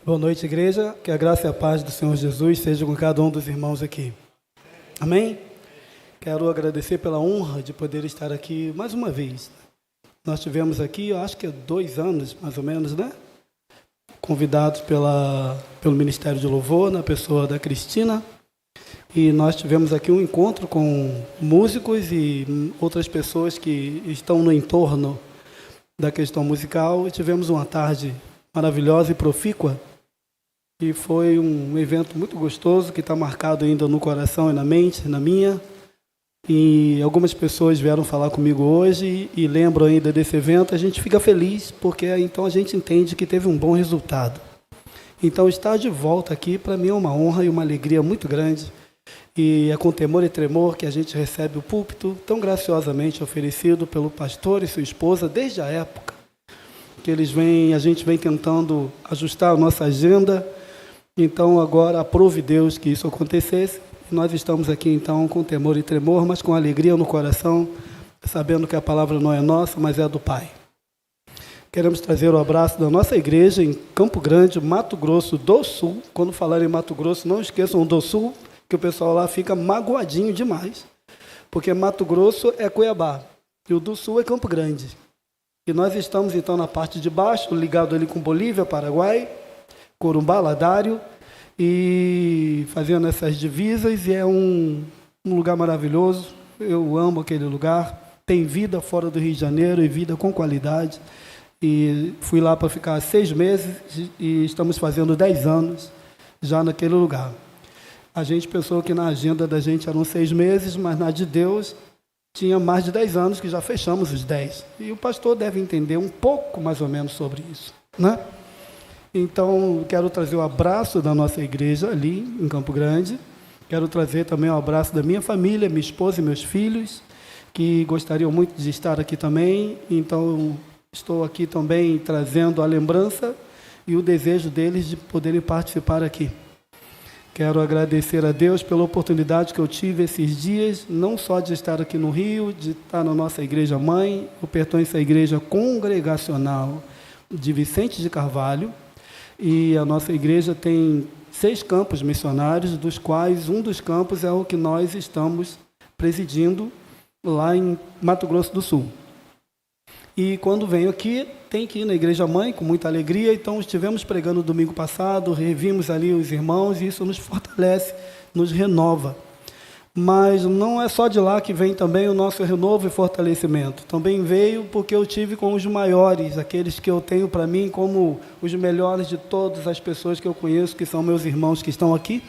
Boa noite, igreja. Que a graça e a paz do Senhor Jesus seja com cada um dos irmãos aqui. Amém? Quero agradecer pela honra de poder estar aqui mais uma vez. Nós tivemos aqui, eu acho que 2 anos, mais ou menos, né? Convidados pelo Ministério de Louvor, na pessoa da Cristina. E nós tivemos aqui um encontro com músicos e outras pessoas que estão no entorno da questão musical. E tivemos uma tarde maravilhosa e profícua. E foi um evento muito gostoso, que está marcado ainda no coração e na mente, na minha. E algumas pessoas vieram falar comigo hoje e lembram ainda desse evento. A gente fica feliz, porque então a gente entende que teve um bom resultado. Então, estar de volta aqui, para mim, é uma honra e uma alegria muito grande. E é com temor e tremor que a gente recebe o púlpito tão graciosamente oferecido pelo pastor e sua esposa, desde a época que a gente vem tentando ajustar a nossa agenda. Então, agora, aprove Deus que isso acontecesse. Nós estamos aqui, então, com temor e tremor, mas com alegria no coração, sabendo que a palavra não é nossa, mas é do Pai. Queremos trazer o abraço da nossa igreja em Campo Grande, Mato Grosso do Sul. Quando falar em Mato Grosso, não esqueçam do Sul, que o pessoal lá fica magoadinho demais, porque Mato Grosso é Cuiabá e o do Sul é Campo Grande. E nós estamos, então, na parte de baixo, ligado ali com Bolívia, Paraguai, Corumbá, Ladário, e fazendo essas divisas, e é um lugar maravilhoso. Eu amo aquele lugar, tem vida fora do Rio de Janeiro e vida com qualidade, e fui lá para ficar 6 meses e estamos fazendo 10 anos já naquele lugar. A gente pensou que na agenda da gente eram 6 meses, mas na de Deus tinha mais de 10 anos que já fechamos os 10, e o pastor deve entender um pouco mais ou menos sobre isso, né? Então, quero trazer o abraço da nossa igreja ali em Campo Grande. Quero trazer também o abraço da minha família, minha esposa e meus filhos, que gostariam muito de estar aqui também. Então, estou aqui também trazendo a lembrança e o desejo deles de poderem participar aqui. Quero agradecer a Deus pela oportunidade que eu tive esses dias, não só de estar aqui no Rio, de estar na nossa igreja mãe. Eu pertenço à igreja congregacional de Vicente de Carvalho, e a nossa igreja tem 6 campos missionários, dos quais um dos campos é o que nós estamos presidindo lá em Mato Grosso do Sul. E quando venho aqui, tem que ir na igreja mãe com muita alegria. Então, estivemos pregando domingo passado, revimos ali os irmãos, e isso nos fortalece, nos renova. Mas não é só de lá que vem também o nosso renovo e fortalecimento. Também veio porque eu tive com os maiores, aqueles que eu tenho para mim como os melhores de todas as pessoas que eu conheço, que são meus irmãos que estão aqui.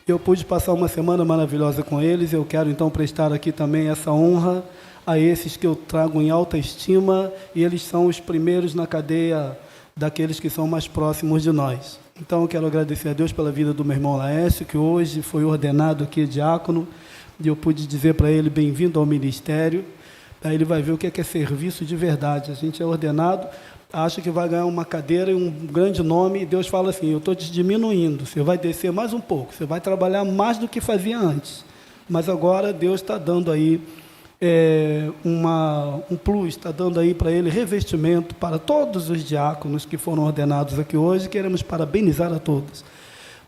Eu pude passar uma semana maravilhosa com eles. Eu quero então prestar aqui também essa honra a esses que eu trago em alta estima, e eles são os primeiros na cadeia daqueles que são mais próximos de nós. Então, eu quero agradecer a Deus pela vida do meu irmão Laércio, que hoje foi ordenado aqui diácono, e eu pude dizer para ele, bem-vindo ao ministério. Aí ele vai ver o que é serviço de verdade. A gente é ordenado, acha que vai ganhar uma cadeira e um grande nome, e Deus fala assim, eu estou te diminuindo, você vai descer mais um pouco, você vai trabalhar mais do que fazia antes. Mas agora Deus está dando aí um plus, está dando aí para ele revestimento para todos os diáconos que foram ordenados aqui hoje. Queremos parabenizar a todos,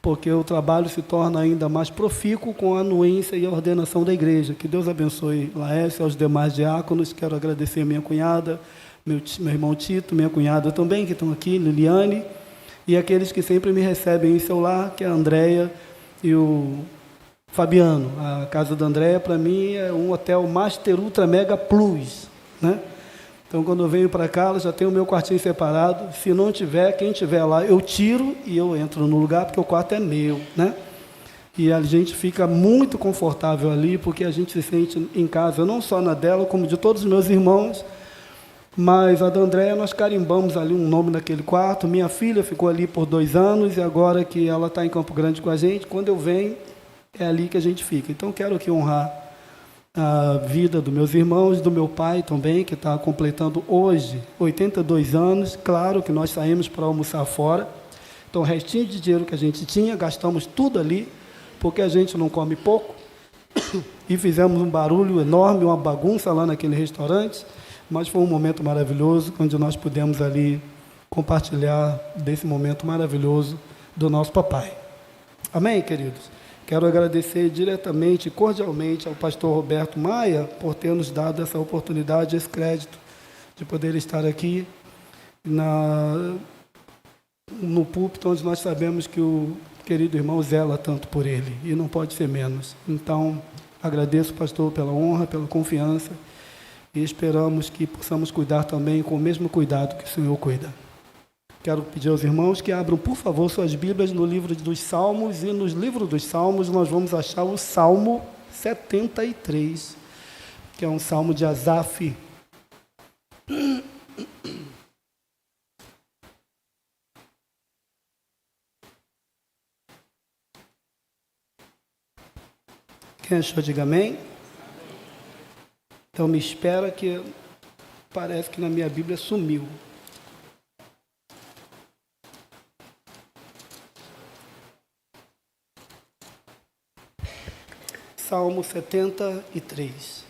porque o trabalho se torna ainda mais profícuo com a anuência e a ordenação da igreja. Que Deus abençoe Laércio e aos demais diáconos. Quero agradecer a minha cunhada, meu irmão Tito, minha cunhada também, que estão aqui, Liliane, e aqueles que sempre me recebem em seu lar, que é a Andréia e o Fabiano. A casa da Andréia, para mim, é um hotel Master Ultra Mega Plus, né? Então, quando eu venho para cá, ela já tem o meu quartinho separado. Se não tiver, quem tiver lá, eu tiro e eu entro no lugar, porque o quarto é meu, né? E a gente fica muito confortável ali, porque a gente se sente em casa, não só na dela, como de todos os meus irmãos. Mas a da Andréia, nós carimbamos ali um nome naquele quarto. Minha filha ficou ali por 2 anos, e agora que ela está em Campo Grande com a gente, quando eu venho, é ali que a gente fica. Então, quero aqui honrar a vida dos meus irmãos, do meu pai também, que está completando hoje 82 anos. Claro que nós saímos para almoçar fora. Então, o restinho de dinheiro que a gente tinha, gastamos tudo ali, porque a gente não come pouco. E fizemos um barulho enorme, uma bagunça lá naquele restaurante. Mas foi um momento maravilhoso, onde nós pudemos ali compartilhar desse momento maravilhoso do nosso papai. Amém, queridos? Quero agradecer diretamente e cordialmente ao pastor Roberto Maia por ter nos dado essa oportunidade, esse crédito de poder estar aqui no púlpito onde nós sabemos que o querido irmão zela tanto por ele, e não pode ser menos. Então, agradeço, pastor, pela honra, pela confiança, e esperamos que possamos cuidar também com o mesmo cuidado que o Senhor cuida. Quero pedir aos irmãos que abram, por favor, suas Bíblias no livro dos Salmos, e nos livros dos Salmos nós vamos achar o Salmo 73, que é um salmo de Asaf. Quem achou, diga amém. Então me espera, que parece que na minha Bíblia sumiu. Salmo 73.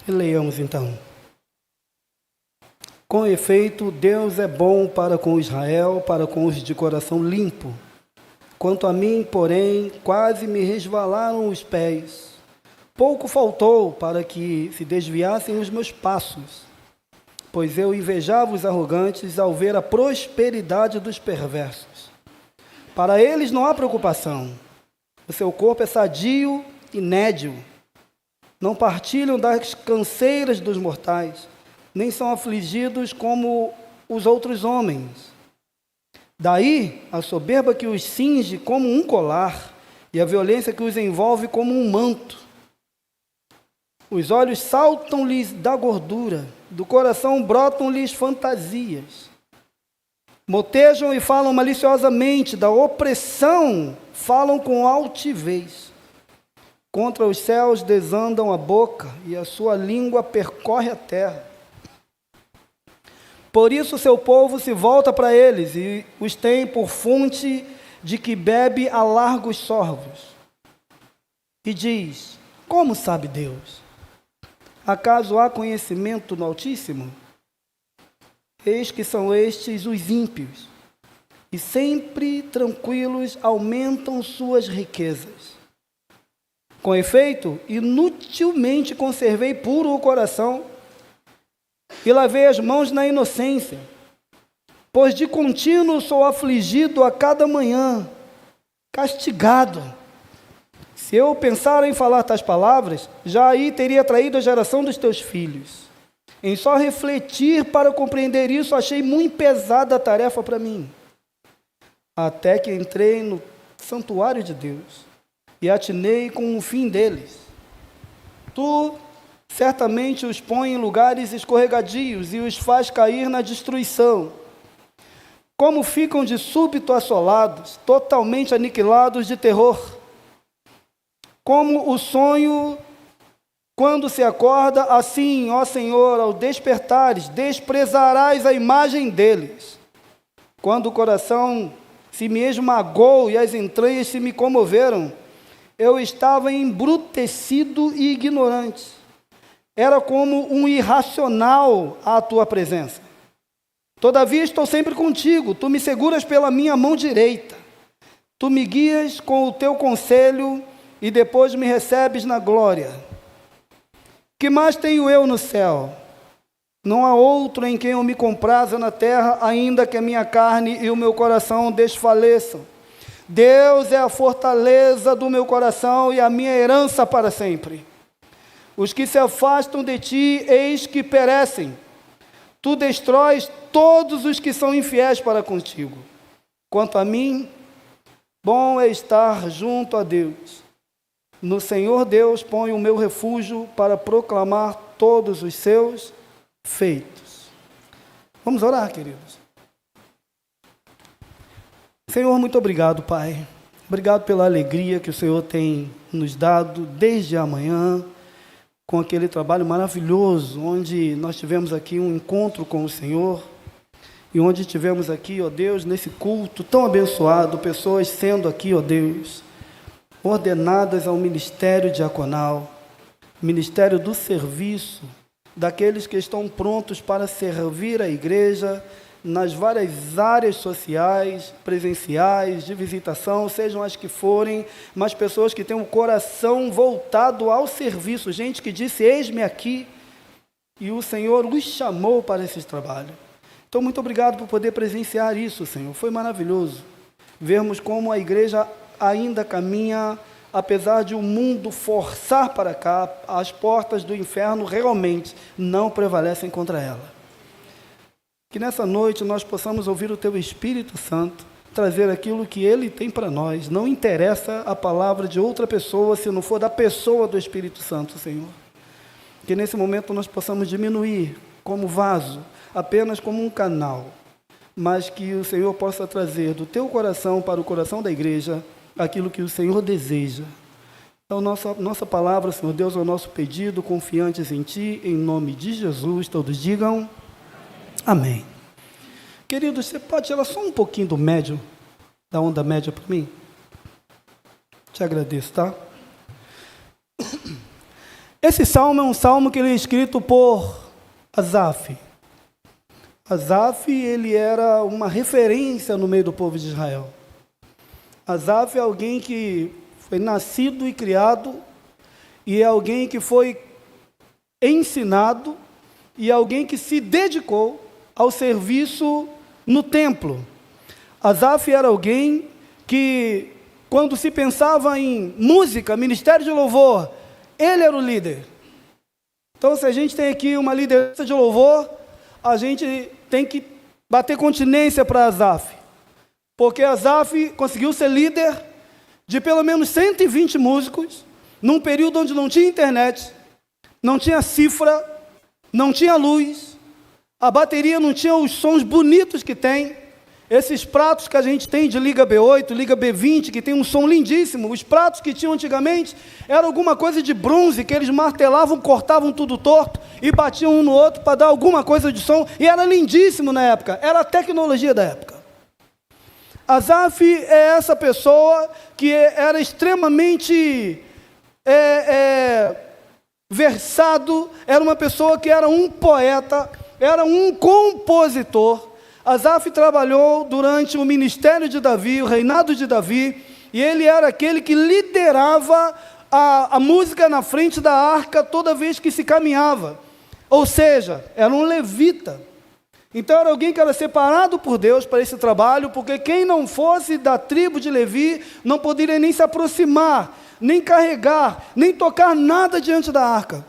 E leiamos então. Com efeito, Deus é bom para com Israel, para com os de coração limpo. Quanto a mim, porém, quase me resvalaram os pés. Pouco faltou para que se desviassem os meus passos, pois eu invejava os arrogantes ao ver a prosperidade dos perversos. Para eles não há preocupação. O seu corpo é sadio e nédio. Não partilham das canseiras dos mortais, nem são afligidos como os outros homens. Daí a soberba que os cinge como um colar, e a violência que os envolve como um manto. Os olhos saltam-lhes da gordura, do coração brotam-lhes fantasias. Motejam e falam maliciosamente, da opressão falam com altivez. Contra os céus desandam a boca, e a sua língua percorre a terra. Por isso seu povo se volta para eles, e os tem por fonte de que bebe a largos sorvos. E diz: como sabe Deus? Acaso há conhecimento no Altíssimo? Eis que são estes os ímpios, e sempre tranquilos aumentam suas riquezas. Com efeito, inutilmente conservei puro o coração e lavei as mãos na inocência, pois de contínuo sou afligido a cada manhã, castigado. Se eu pensar em falar tais palavras, já aí teria traído a geração dos teus filhos. Em só refletir para compreender isso, achei muito pesada a tarefa para mim. Até que entrei no santuário de Deus e atinei com o fim deles. Tu certamente os põe em lugares escorregadios e os faz cair na destruição. Como ficam de súbito assolados, totalmente aniquilados de terror. Como o sonho, quando se acorda, assim, ó Senhor, ao despertares, desprezarás a imagem deles. Quando o coração se me esmagou e as entranhas se me comoveram, eu estava embrutecido e ignorante. Era como um irracional à tua presença. Todavia estou sempre contigo, tu me seguras pela minha mão direita. Tu me guias com o teu conselho e depois me recebes na glória. Que mais tenho eu no céu? Não há outro em quem eu me compraza na terra, ainda que a minha carne e o meu coração desfaleçam. Deus é a fortaleza do meu coração e a minha herança para sempre. Os que se afastam de ti, eis que perecem. Tu destróis todos os que são infiéis para contigo. Quanto a mim, bom é estar junto a Deus. No Senhor Deus ponho o meu refúgio para proclamar todos os seus feitos. Vamos orar, queridos. Senhor, muito obrigado, Pai. Obrigado pela alegria que o Senhor tem nos dado desde amanhã, com aquele trabalho maravilhoso, onde nós tivemos aqui um encontro com o Senhor. E onde tivemos aqui, ó Deus, nesse culto tão abençoado, pessoas sendo aqui, ó Deus, ordenadas ao ministério diaconal, ministério do serviço, daqueles que estão prontos para servir a igreja nas várias áreas sociais, presenciais, de visitação, sejam as que forem, mas pessoas que têm o coração voltado ao serviço, gente que disse, eis-me aqui, e o Senhor os chamou para esse trabalho. Então, muito obrigado por poder presenciar isso, Senhor. Foi maravilhoso vermos como a igreja ainda caminha, apesar de o mundo forçar para cá, as portas do inferno realmente não prevalecem contra ela. Que nessa noite nós possamos ouvir o Teu Espírito Santo, trazer aquilo que Ele tem para nós. Não interessa a palavra de outra pessoa, se não for da pessoa do Espírito Santo, Senhor. Que nesse momento nós possamos diminuir como vaso, apenas como um canal, mas que o Senhor possa trazer do Teu coração para o coração da igreja aquilo que o Senhor deseja. Então, nossa palavra, Senhor Deus, é o nosso pedido, confiantes em Ti, em nome de Jesus. Todos digam amém. Queridos, você pode tirar só um pouquinho do médio, da onda média para mim? Te agradeço, tá? Esse salmo é um salmo que ele é escrito por Asaf. Asaf, ele era uma referência no meio do povo de Israel. Asaf é alguém que foi nascido e criado, e é alguém que foi ensinado, e é alguém que se dedicou ao serviço no templo. Asaf era alguém que, quando se pensava em música, ministério de louvor, ele era o líder. Então, se a gente tem aqui uma liderança de louvor, a gente tem que bater continência para Asaf, porque Asaf conseguiu ser líder de pelo menos 120 músicos, num período onde não tinha internet, não tinha cifra, não tinha luz, a bateria não tinha os sons bonitos que tem, esses pratos que a gente tem de Liga B8, Liga B20, que tem um som lindíssimo, os pratos que tinham antigamente, era alguma coisa de bronze, que eles martelavam, cortavam tudo torto, e batiam um no outro para dar alguma coisa de som, e era lindíssimo na época, era a tecnologia da época. Asaf é essa pessoa que era extremamente versado, era uma pessoa que era um poeta, era um compositor. Asaf trabalhou durante o ministério de Davi, o reinado de Davi, e ele era aquele que liderava a música na frente da arca toda vez que se caminhava. Ou seja, era um levita. Então era alguém que era separado por Deus para esse trabalho, porque quem não fosse da tribo de Levi não poderia nem se aproximar, nem carregar, nem tocar nada diante da arca.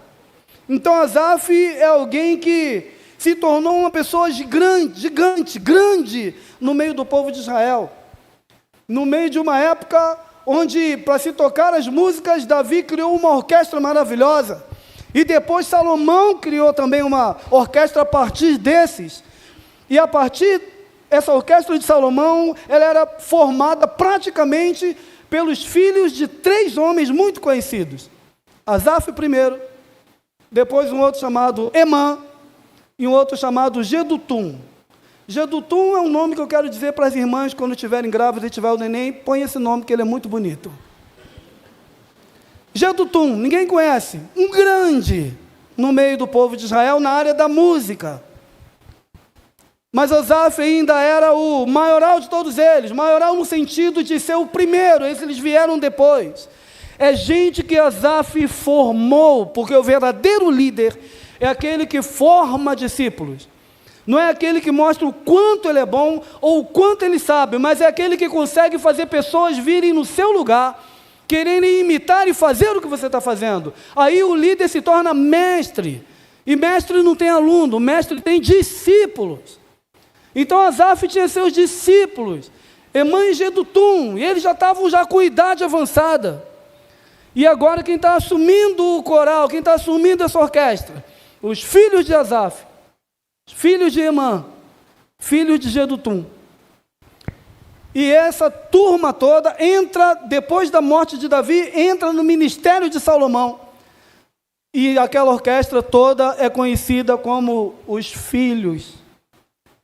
Então Asaf é alguém que se tornou uma pessoa gigante, grande no meio do povo de Israel. No meio de uma época onde, para se tocar as músicas, Davi criou uma orquestra maravilhosa. E depois Salomão criou também uma orquestra a partir desses. E a partir essa orquestra de Salomão, ela era formada praticamente pelos filhos de 3 homens muito conhecidos. Asaf primeiro, depois um outro chamado Emã, e um outro chamado Jedutum. Jedutum é um nome que eu quero dizer para as irmãs, quando estiverem grávidas e tiver o neném, põe esse nome que ele é muito bonito. Jedutum, ninguém conhece, um grande no meio do povo de Israel na área da música. Mas Asaf ainda era o maioral de todos eles, maioral no sentido de ser o primeiro, eles vieram depois. É gente que Asaf formou, porque o verdadeiro líder é aquele que forma discípulos. Não é aquele que mostra o quanto ele é bom ou o quanto ele sabe, mas é aquele que consegue fazer pessoas virem no seu lugar, quererem imitar e fazer o que você está fazendo. Aí o líder se torna mestre. E mestre não tem aluno, mestre tem discípulos. Então Asaf tinha seus discípulos, Emã e Jedutum, e eles já estavam com idade avançada. E agora quem está assumindo o coral, quem está assumindo essa orquestra? Os filhos de Asaf, filhos de Emã, filhos de Jedutum. E essa turma toda entra, depois da morte de Davi, entra no ministério de Salomão. E aquela orquestra toda é conhecida como os filhos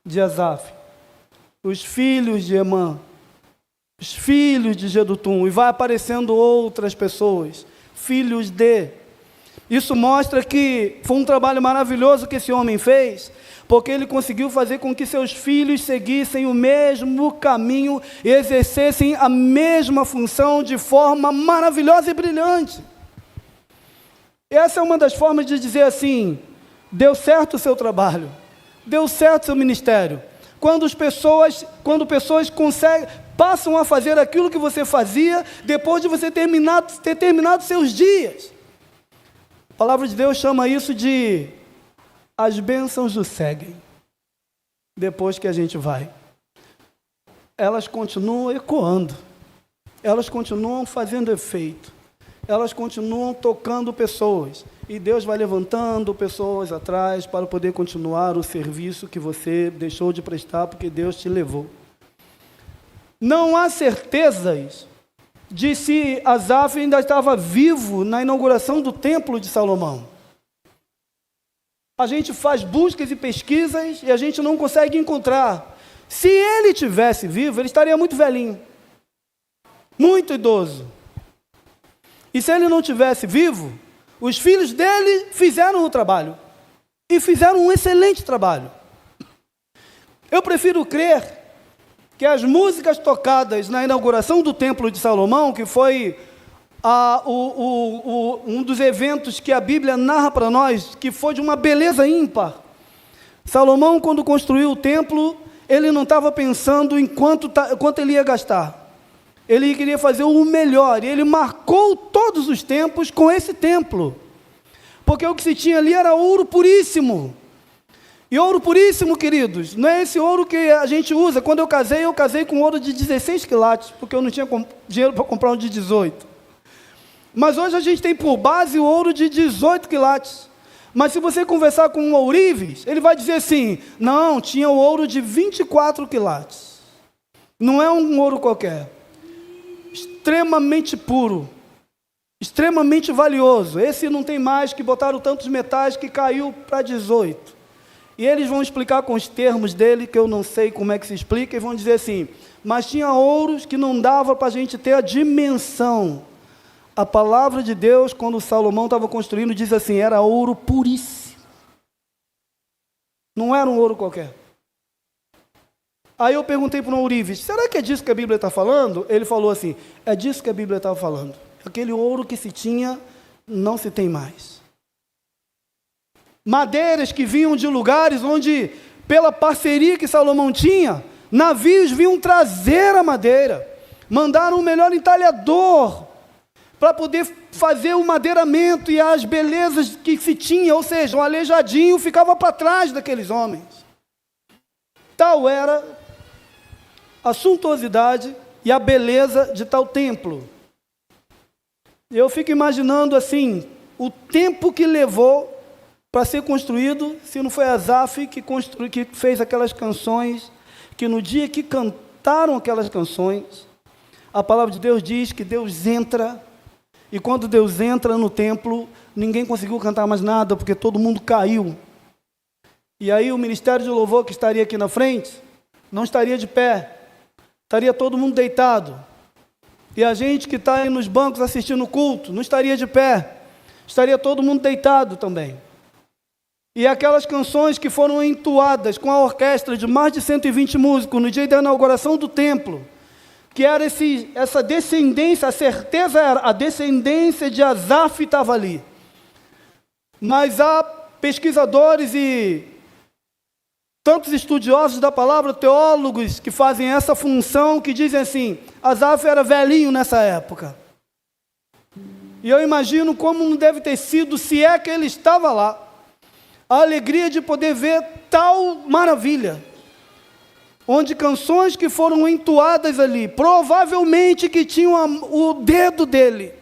de Asaf, os filhos de Emã, os filhos de Jedutum, e vai aparecendo outras pessoas, filhos de. Isso mostra que foi um trabalho maravilhoso que esse homem fez, porque ele conseguiu fazer com que seus filhos seguissem o mesmo caminho e exercessem a mesma função de forma maravilhosa e brilhante. Essa é uma das formas de dizer assim: deu certo o seu trabalho, deu certo o seu ministério. Quando pessoas passam a fazer aquilo que você fazia depois de você ter terminado seus dias. A palavra de Deus chama isso de as bênçãos nos seguem. Depois que a gente vai, elas continuam ecoando, elas continuam fazendo efeito, elas continuam tocando pessoas, e Deus vai levantando pessoas atrás para poder continuar o serviço que você deixou de prestar porque Deus te levou. Não há certezas de se Asaf ainda estava vivo na inauguração do Templo de Salomão. A gente faz buscas e pesquisas e a gente não consegue encontrar. Se ele tivesse vivo, ele estaria muito velhinho, muito idoso. E se ele não tivesse vivo, os filhos dele fizeram o trabalho, e fizeram um excelente trabalho. Eu prefiro crer que as músicas tocadas na inauguração do Templo de Salomão, que foi um dos eventos que a Bíblia narra para nós, que foi de uma beleza ímpar. Salomão, quando construiu o templo, ele não estava pensando em quanto ele ia gastar. Ele queria fazer o melhor, e ele marcou todos os tempos com esse templo, porque o que se tinha ali era ouro puríssimo. E ouro puríssimo, queridos, não é esse ouro que a gente usa. Quando eu casei com ouro de 16 quilates, porque eu não tinha dinheiro para comprar um de 18. Mas hoje a gente tem por base o ouro de 18 quilates. Mas se você conversar com um ourives, ele vai dizer assim: não, tinha o ouro de 24 quilates. Não é um ouro qualquer. Extremamente puro, extremamente valioso. Esse não tem mais, que botaram tantos metais que caiu para 18. E eles vão explicar com os termos dele, que eu não sei como é que se explica, e vão dizer assim: mas tinha ouros que não dava para a gente ter a dimensão. A palavra de Deus, quando Salomão estava construindo, diz assim: era ouro puríssimo. Não era um ouro qualquer. Aí eu perguntei para o ourives: será que é disso que a Bíblia está falando? Ele falou assim: é disso que a Bíblia estava falando. Aquele ouro que se tinha, não se tem mais. Madeiras que vinham de lugares onde, pela parceria que Salomão tinha, navios vinham trazer a madeira. Mandaram o melhor entalhador para poder fazer o madeiramento e as belezas que se tinha, ou seja, o aleijadinho ficava para trás daqueles homens. Tal era a suntuosidade e a beleza de tal templo. Eu fico imaginando assim, o tempo que levou para ser construído, se não foi Asaf que fez aquelas canções, que no dia que cantaram aquelas canções, a palavra de Deus diz que Deus entra, e quando Deus entra no templo, ninguém conseguiu cantar mais nada, porque todo mundo caiu. E aí o ministério de louvor que estaria aqui na frente, não estaria de pé, estaria todo mundo deitado. E a gente que está aí nos bancos assistindo o culto, não estaria de pé, estaria todo mundo deitado também. E aquelas canções que foram entoadas com a orquestra de mais de 120 músicos no dia da inauguração do templo, que era essa descendência, a certeza era, a descendência de Asaf estava ali. Mas há pesquisadores e tantos estudiosos da palavra, teólogos, que fazem essa função, que dizem assim: Asaf era velhinho nessa época. E eu imagino como não deve ter sido, se é que ele estava lá, a alegria de poder ver tal maravilha, onde canções que foram entoadas ali, provavelmente que tinham o dedo dele,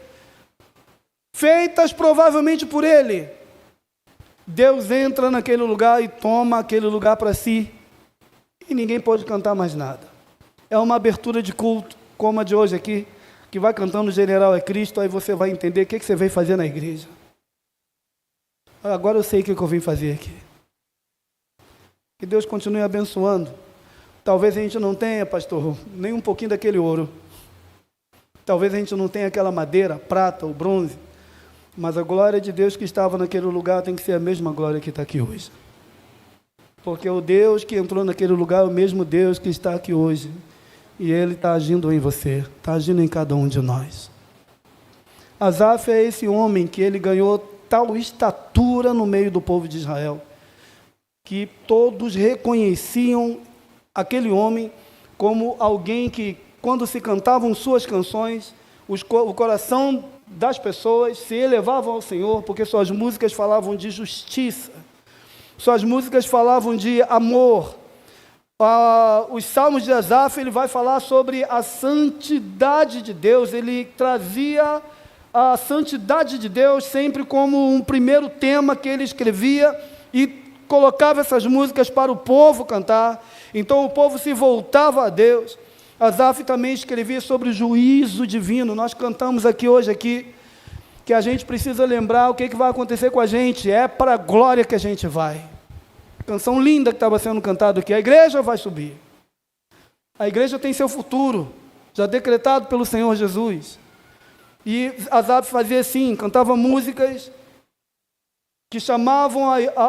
feitas provavelmente por ele, Deus entra naquele lugar e toma aquele lugar para si, e ninguém pode cantar mais nada. É uma abertura de culto, como a de hoje aqui, que vai cantando General é Cristo, aí você vai entender o que você veio fazer na igreja. Agora eu sei o que eu vim fazer aqui. Que Deus continue abençoando. Talvez a gente não tenha, pastor, nem um pouquinho daquele ouro. Talvez a gente não tenha aquela madeira, prata ou bronze. Mas a glória de Deus que estava naquele lugar tem que ser a mesma glória que está aqui hoje. Porque o Deus que entrou naquele lugar é o mesmo Deus que está aqui hoje. E Ele está agindo em você, está agindo em cada um de nós. Asaf é esse homem que ele ganhou tal estatura no meio do povo de Israel, que todos reconheciam aquele homem como alguém que, quando se cantavam suas canções, o coração das pessoas se elevavam ao Senhor, porque suas músicas falavam de justiça, suas músicas falavam de amor. Os salmos de Asaf, ele vai falar sobre a santidade de Deus, ele trazia a santidade de Deus sempre como um primeiro tema que ele escrevia e colocava essas músicas para o povo cantar. Então o povo se voltava a Deus. Asaf também escrevia sobre o juízo divino. Nós cantamos hoje que a gente precisa lembrar o que vai acontecer com a gente. É para a glória que a gente vai. Canção linda que estava sendo cantada aqui. A igreja vai subir. A igreja tem seu futuro, já decretado pelo Senhor Jesus. E Asaf fazia assim, cantava músicas que chamavam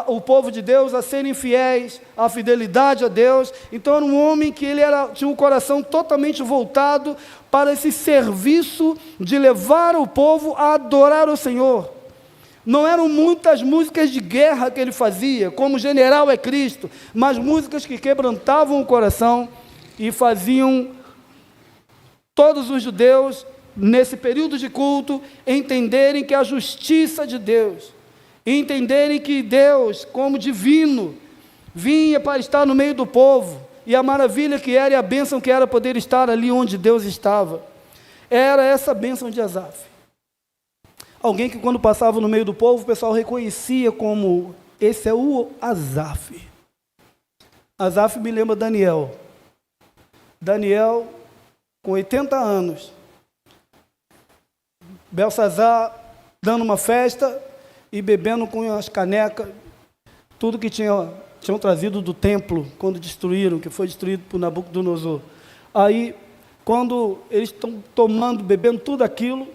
o povo de Deus a serem fiéis, a fidelidade a Deus. Então era um homem que tinha um coração totalmente voltado para esse serviço de levar o povo a adorar o Senhor. Não eram muitas músicas de guerra que ele fazia, como General é Cristo, mas músicas que quebrantavam o coração e faziam todos os judeus, nesse período de culto, entenderem que a justiça de Deus, entenderem que Deus, como divino, vinha para estar no meio do povo, e a maravilha que era e a bênção que era poder estar ali onde Deus estava. Era essa bênção de Asaf. Alguém que quando passava no meio do povo, o pessoal reconhecia como, esse é o Asaf. Asaf me lembra Daniel. Daniel, com 80 anos, Belsazar dando uma festa e bebendo com as canecas, tudo que tinham trazido do templo, quando destruíram, que foi destruído por Nabucodonosor. Aí, quando eles estão tomando, bebendo tudo aquilo,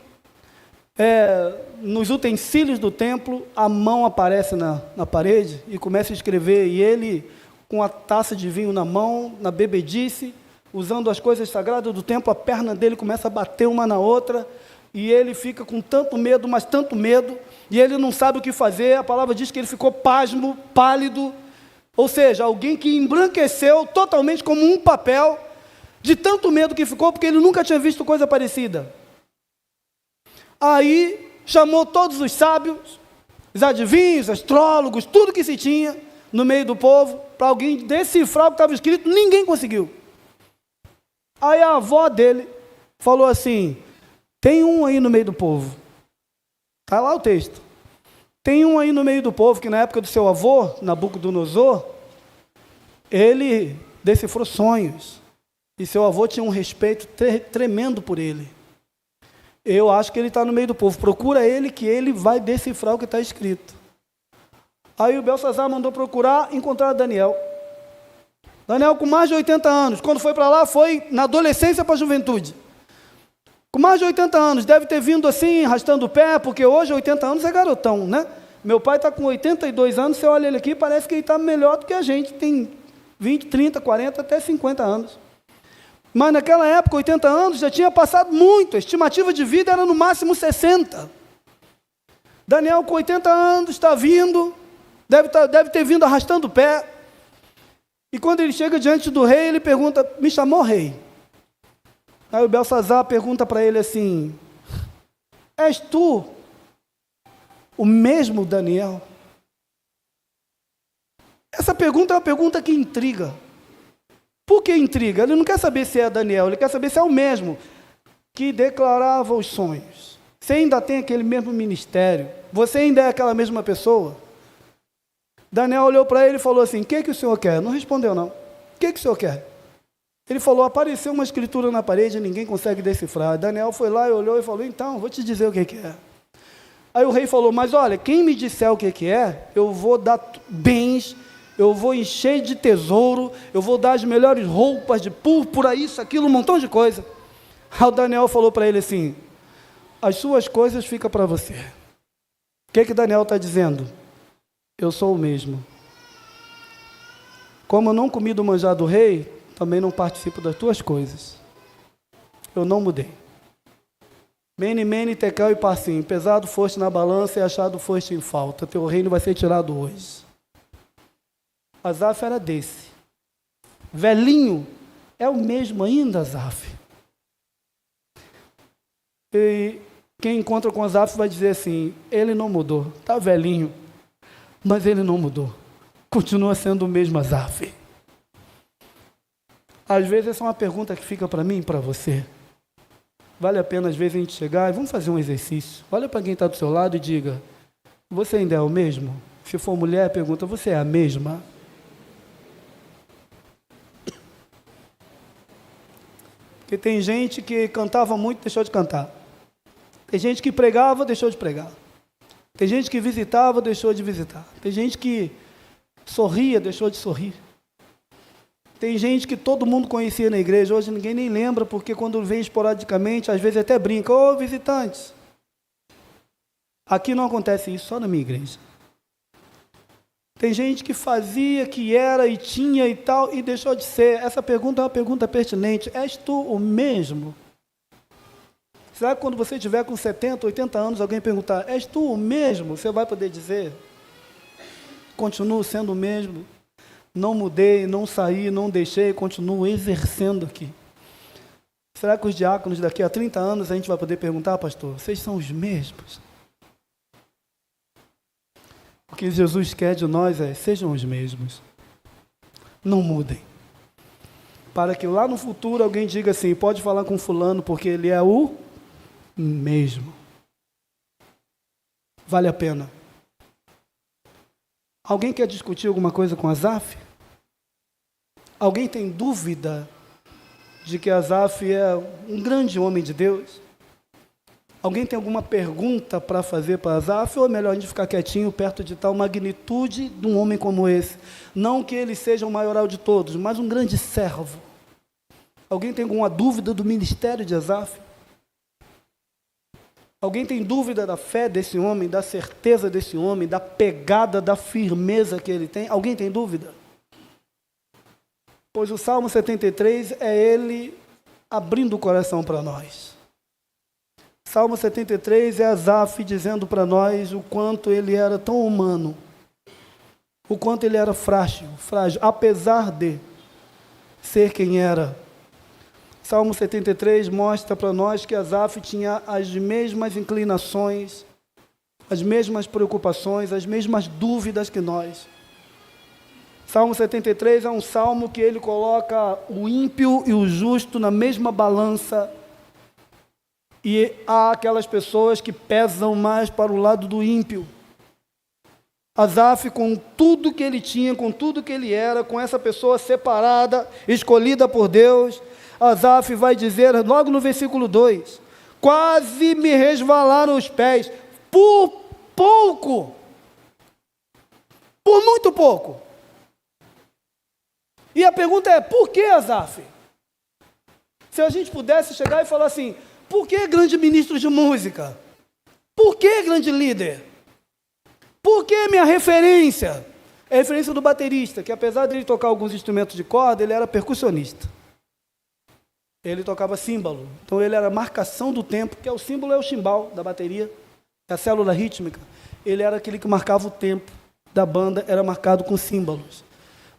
nos utensílios do templo, a mão aparece na parede e começa a escrever, e ele, com a taça de vinho na mão, na bebedice, usando as coisas sagradas do templo, a perna dele começa a bater uma na outra, e ele fica com tanto medo, mas tanto medo, e ele não sabe o que fazer. A palavra diz que ele ficou pasmo, pálido, ou seja, alguém que embranqueceu totalmente como um papel, de tanto medo que ficou, porque ele nunca tinha visto coisa parecida. Aí chamou todos os sábios, os adivinhos, astrólogos, tudo que se tinha no meio do povo, para alguém decifrar o que estava escrito. Ninguém conseguiu. Aí a avó dele falou assim: tem um aí no meio do povo. Está lá o texto. Tem um aí no meio do povo que na época do seu avô, Nabucodonosor, ele decifrou sonhos. E seu avô tinha um respeito tremendo por ele. Eu acho que ele está no meio do povo. Procura ele que ele vai decifrar o que está escrito. Aí o Belsazar mandou procurar, encontrar Daniel. Daniel com mais de 80 anos. Quando foi para lá, foi na adolescência para a juventude. Com mais de 80 anos. Deve ter vindo assim, arrastando o pé, porque hoje 80 anos é garotão, né? Meu pai está com 82 anos, você olha ele aqui, parece que ele está melhor do que a gente. Tem 20, 30, 40, até 50 anos. Mas naquela época, 80 anos, já tinha passado muito. A estimativa de vida era no máximo 60. Daniel, com 80 anos, está vindo, deve ter vindo arrastando o pé. E quando ele chega diante do rei, ele pergunta: me chamou rei? Aí o Belsazar pergunta para ele assim: és tu o mesmo Daniel? Essa pergunta é uma pergunta que intriga. Por que intriga? Ele não quer saber se é Daniel, ele quer saber se é o mesmo que declarava os sonhos. Você ainda tem aquele mesmo ministério? Você ainda é aquela mesma pessoa? Daniel olhou para ele e falou assim: o que o senhor quer? Não respondeu não. O que o senhor quer? Ele falou: apareceu uma escritura na parede e ninguém consegue decifrar. Daniel foi lá e olhou e falou: então, vou te dizer o que é. Aí o rei falou: mas olha, quem me disser o que é, eu vou dar bens eu vou encher de tesouro, eu vou dar as melhores roupas de púrpura, isso, aquilo, um montão de coisa. Aí o Daniel falou para ele assim, as suas coisas ficam para você. O que Daniel está dizendo? Eu sou o mesmo. Como eu não comi do manjar do rei, também não participo das tuas coisas. Eu não mudei. Mene, mene, tekel e parsim. Pesado foste na balança e achado foste em falta. Teu reino vai ser tirado hoje. Asaf era desse. Velhinho, é o mesmo ainda, Asaf. E quem encontra com Asaf vai dizer assim, ele não mudou. Está velhinho, mas ele não mudou. Continua sendo o mesmo Asaf. Às vezes essa é uma pergunta que fica para mim e para você. Vale a pena às vezes a gente chegar e vamos fazer um exercício. Olha para quem está do seu lado e diga, você ainda é o mesmo? Se for mulher, pergunta, você é a mesma? Porque tem gente que cantava muito, deixou de cantar. Tem gente que pregava, deixou de pregar. Tem gente que visitava, deixou de visitar. Tem gente que sorria, deixou de sorrir. Tem gente que todo mundo conhecia na igreja, hoje ninguém nem lembra, porque quando vem esporadicamente, às vezes até brinca, ô visitantes. Aqui não acontece isso, só na minha igreja. Tem gente que fazia, que era e tinha e tal, e deixou de ser. Essa pergunta é uma pergunta pertinente. És tu o mesmo? Será que quando você estiver com 70, 80 anos, alguém perguntar, és tu o mesmo? Você vai poder dizer, continuo sendo o mesmo. Não mudei, não saí, não deixei, continuo exercendo aqui. Será que os diáconos daqui a 30 anos a gente vai poder perguntar, pastor, vocês são os mesmos? O que Jesus quer de nós é, sejam os mesmos. Não mudem. Para que lá no futuro alguém diga assim, pode falar com fulano porque ele é o mesmo. Vale a pena. Alguém quer discutir alguma coisa com Asaf? Alguém tem dúvida de que Asaf é um grande homem de Deus? Alguém tem alguma pergunta para fazer para Asaf? Ou é melhor a gente ficar quietinho perto de tal magnitude de um homem como esse? Não que ele seja o maioral de todos, mas um grande servo. Alguém tem alguma dúvida do ministério de Asaf? Alguém tem dúvida da fé desse homem, da certeza desse homem, da pegada, da firmeza que ele tem? Alguém tem dúvida? Pois o Salmo 73 é ele abrindo o coração para nós. Salmo 73 é Asaf dizendo para nós o quanto ele era tão humano, o quanto ele era frágil, apesar de ser quem era. Salmo 73 mostra para nós que Asaf tinha as mesmas inclinações, as mesmas preocupações, as mesmas dúvidas que nós. Salmo 73 é um salmo que ele coloca o ímpio e o justo na mesma balança, e há aquelas pessoas que pesam mais para o lado do ímpio. Asaf, com tudo que ele tinha, com tudo que ele era, com essa pessoa separada, escolhida por Deus, Asaf vai dizer, logo no versículo 2, quase me resvalaram os pés, por pouco, por muito pouco. E a pergunta é, por que Asaf? Se a gente pudesse chegar e falar assim, por que grande ministro de música? Por que grande líder? Por que minha referência? É a referência do baterista, que apesar de ele tocar alguns instrumentos de corda, ele era percussionista. Ele tocava símbolo, então ele era a marcação do tempo, que é o símbolo é o chimbal da bateria, é a célula rítmica. Ele era aquele que marcava o tempo da banda, era marcado com símbolos.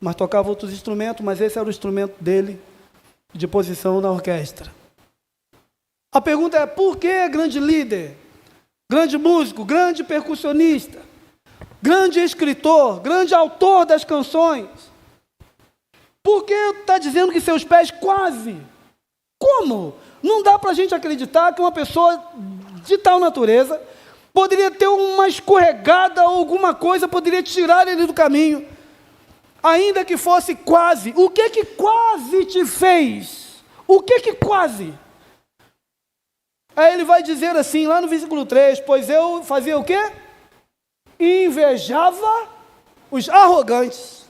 Mas tocava outros instrumentos, mas esse era o instrumento dele de posição na orquestra. A pergunta é, por que grande líder, grande músico, grande percussionista, grande escritor, grande autor das canções? Por que está dizendo que seus pés quase? Como? Não dá para a gente acreditar que uma pessoa de tal natureza poderia ter uma escorregada ou alguma coisa, poderia tirar ele do caminho, ainda que fosse quase. O que quase te fez? O que quase? Aí ele vai dizer assim, lá no versículo 3, pois eu fazia o quê? Invejava os arrogantes.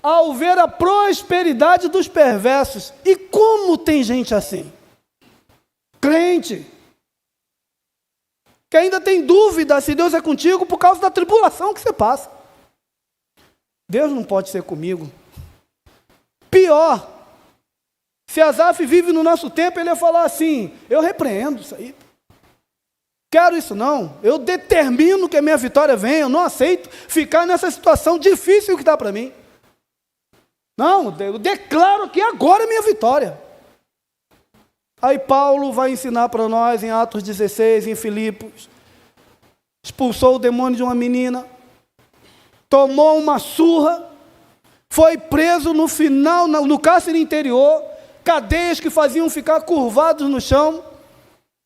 ao ver a prosperidade dos perversos. E como tem gente assim? Crente, que ainda tem dúvida se Deus é contigo por causa da tribulação que você passa. Deus não pode ser comigo. Pior, se Asaf vive no nosso tempo, ele ia falar assim: eu repreendo isso aí. Quero isso não. Eu determino que a minha vitória venha. Eu não aceito ficar nessa situação difícil que está para mim. Não, eu declaro que agora é minha vitória. Aí Paulo vai ensinar para nós em Atos 16, em Filipos. Expulsou o demônio de uma menina. Tomou uma surra. Foi preso no final, no cárcere interior. Cadeias que faziam ficar curvados no chão.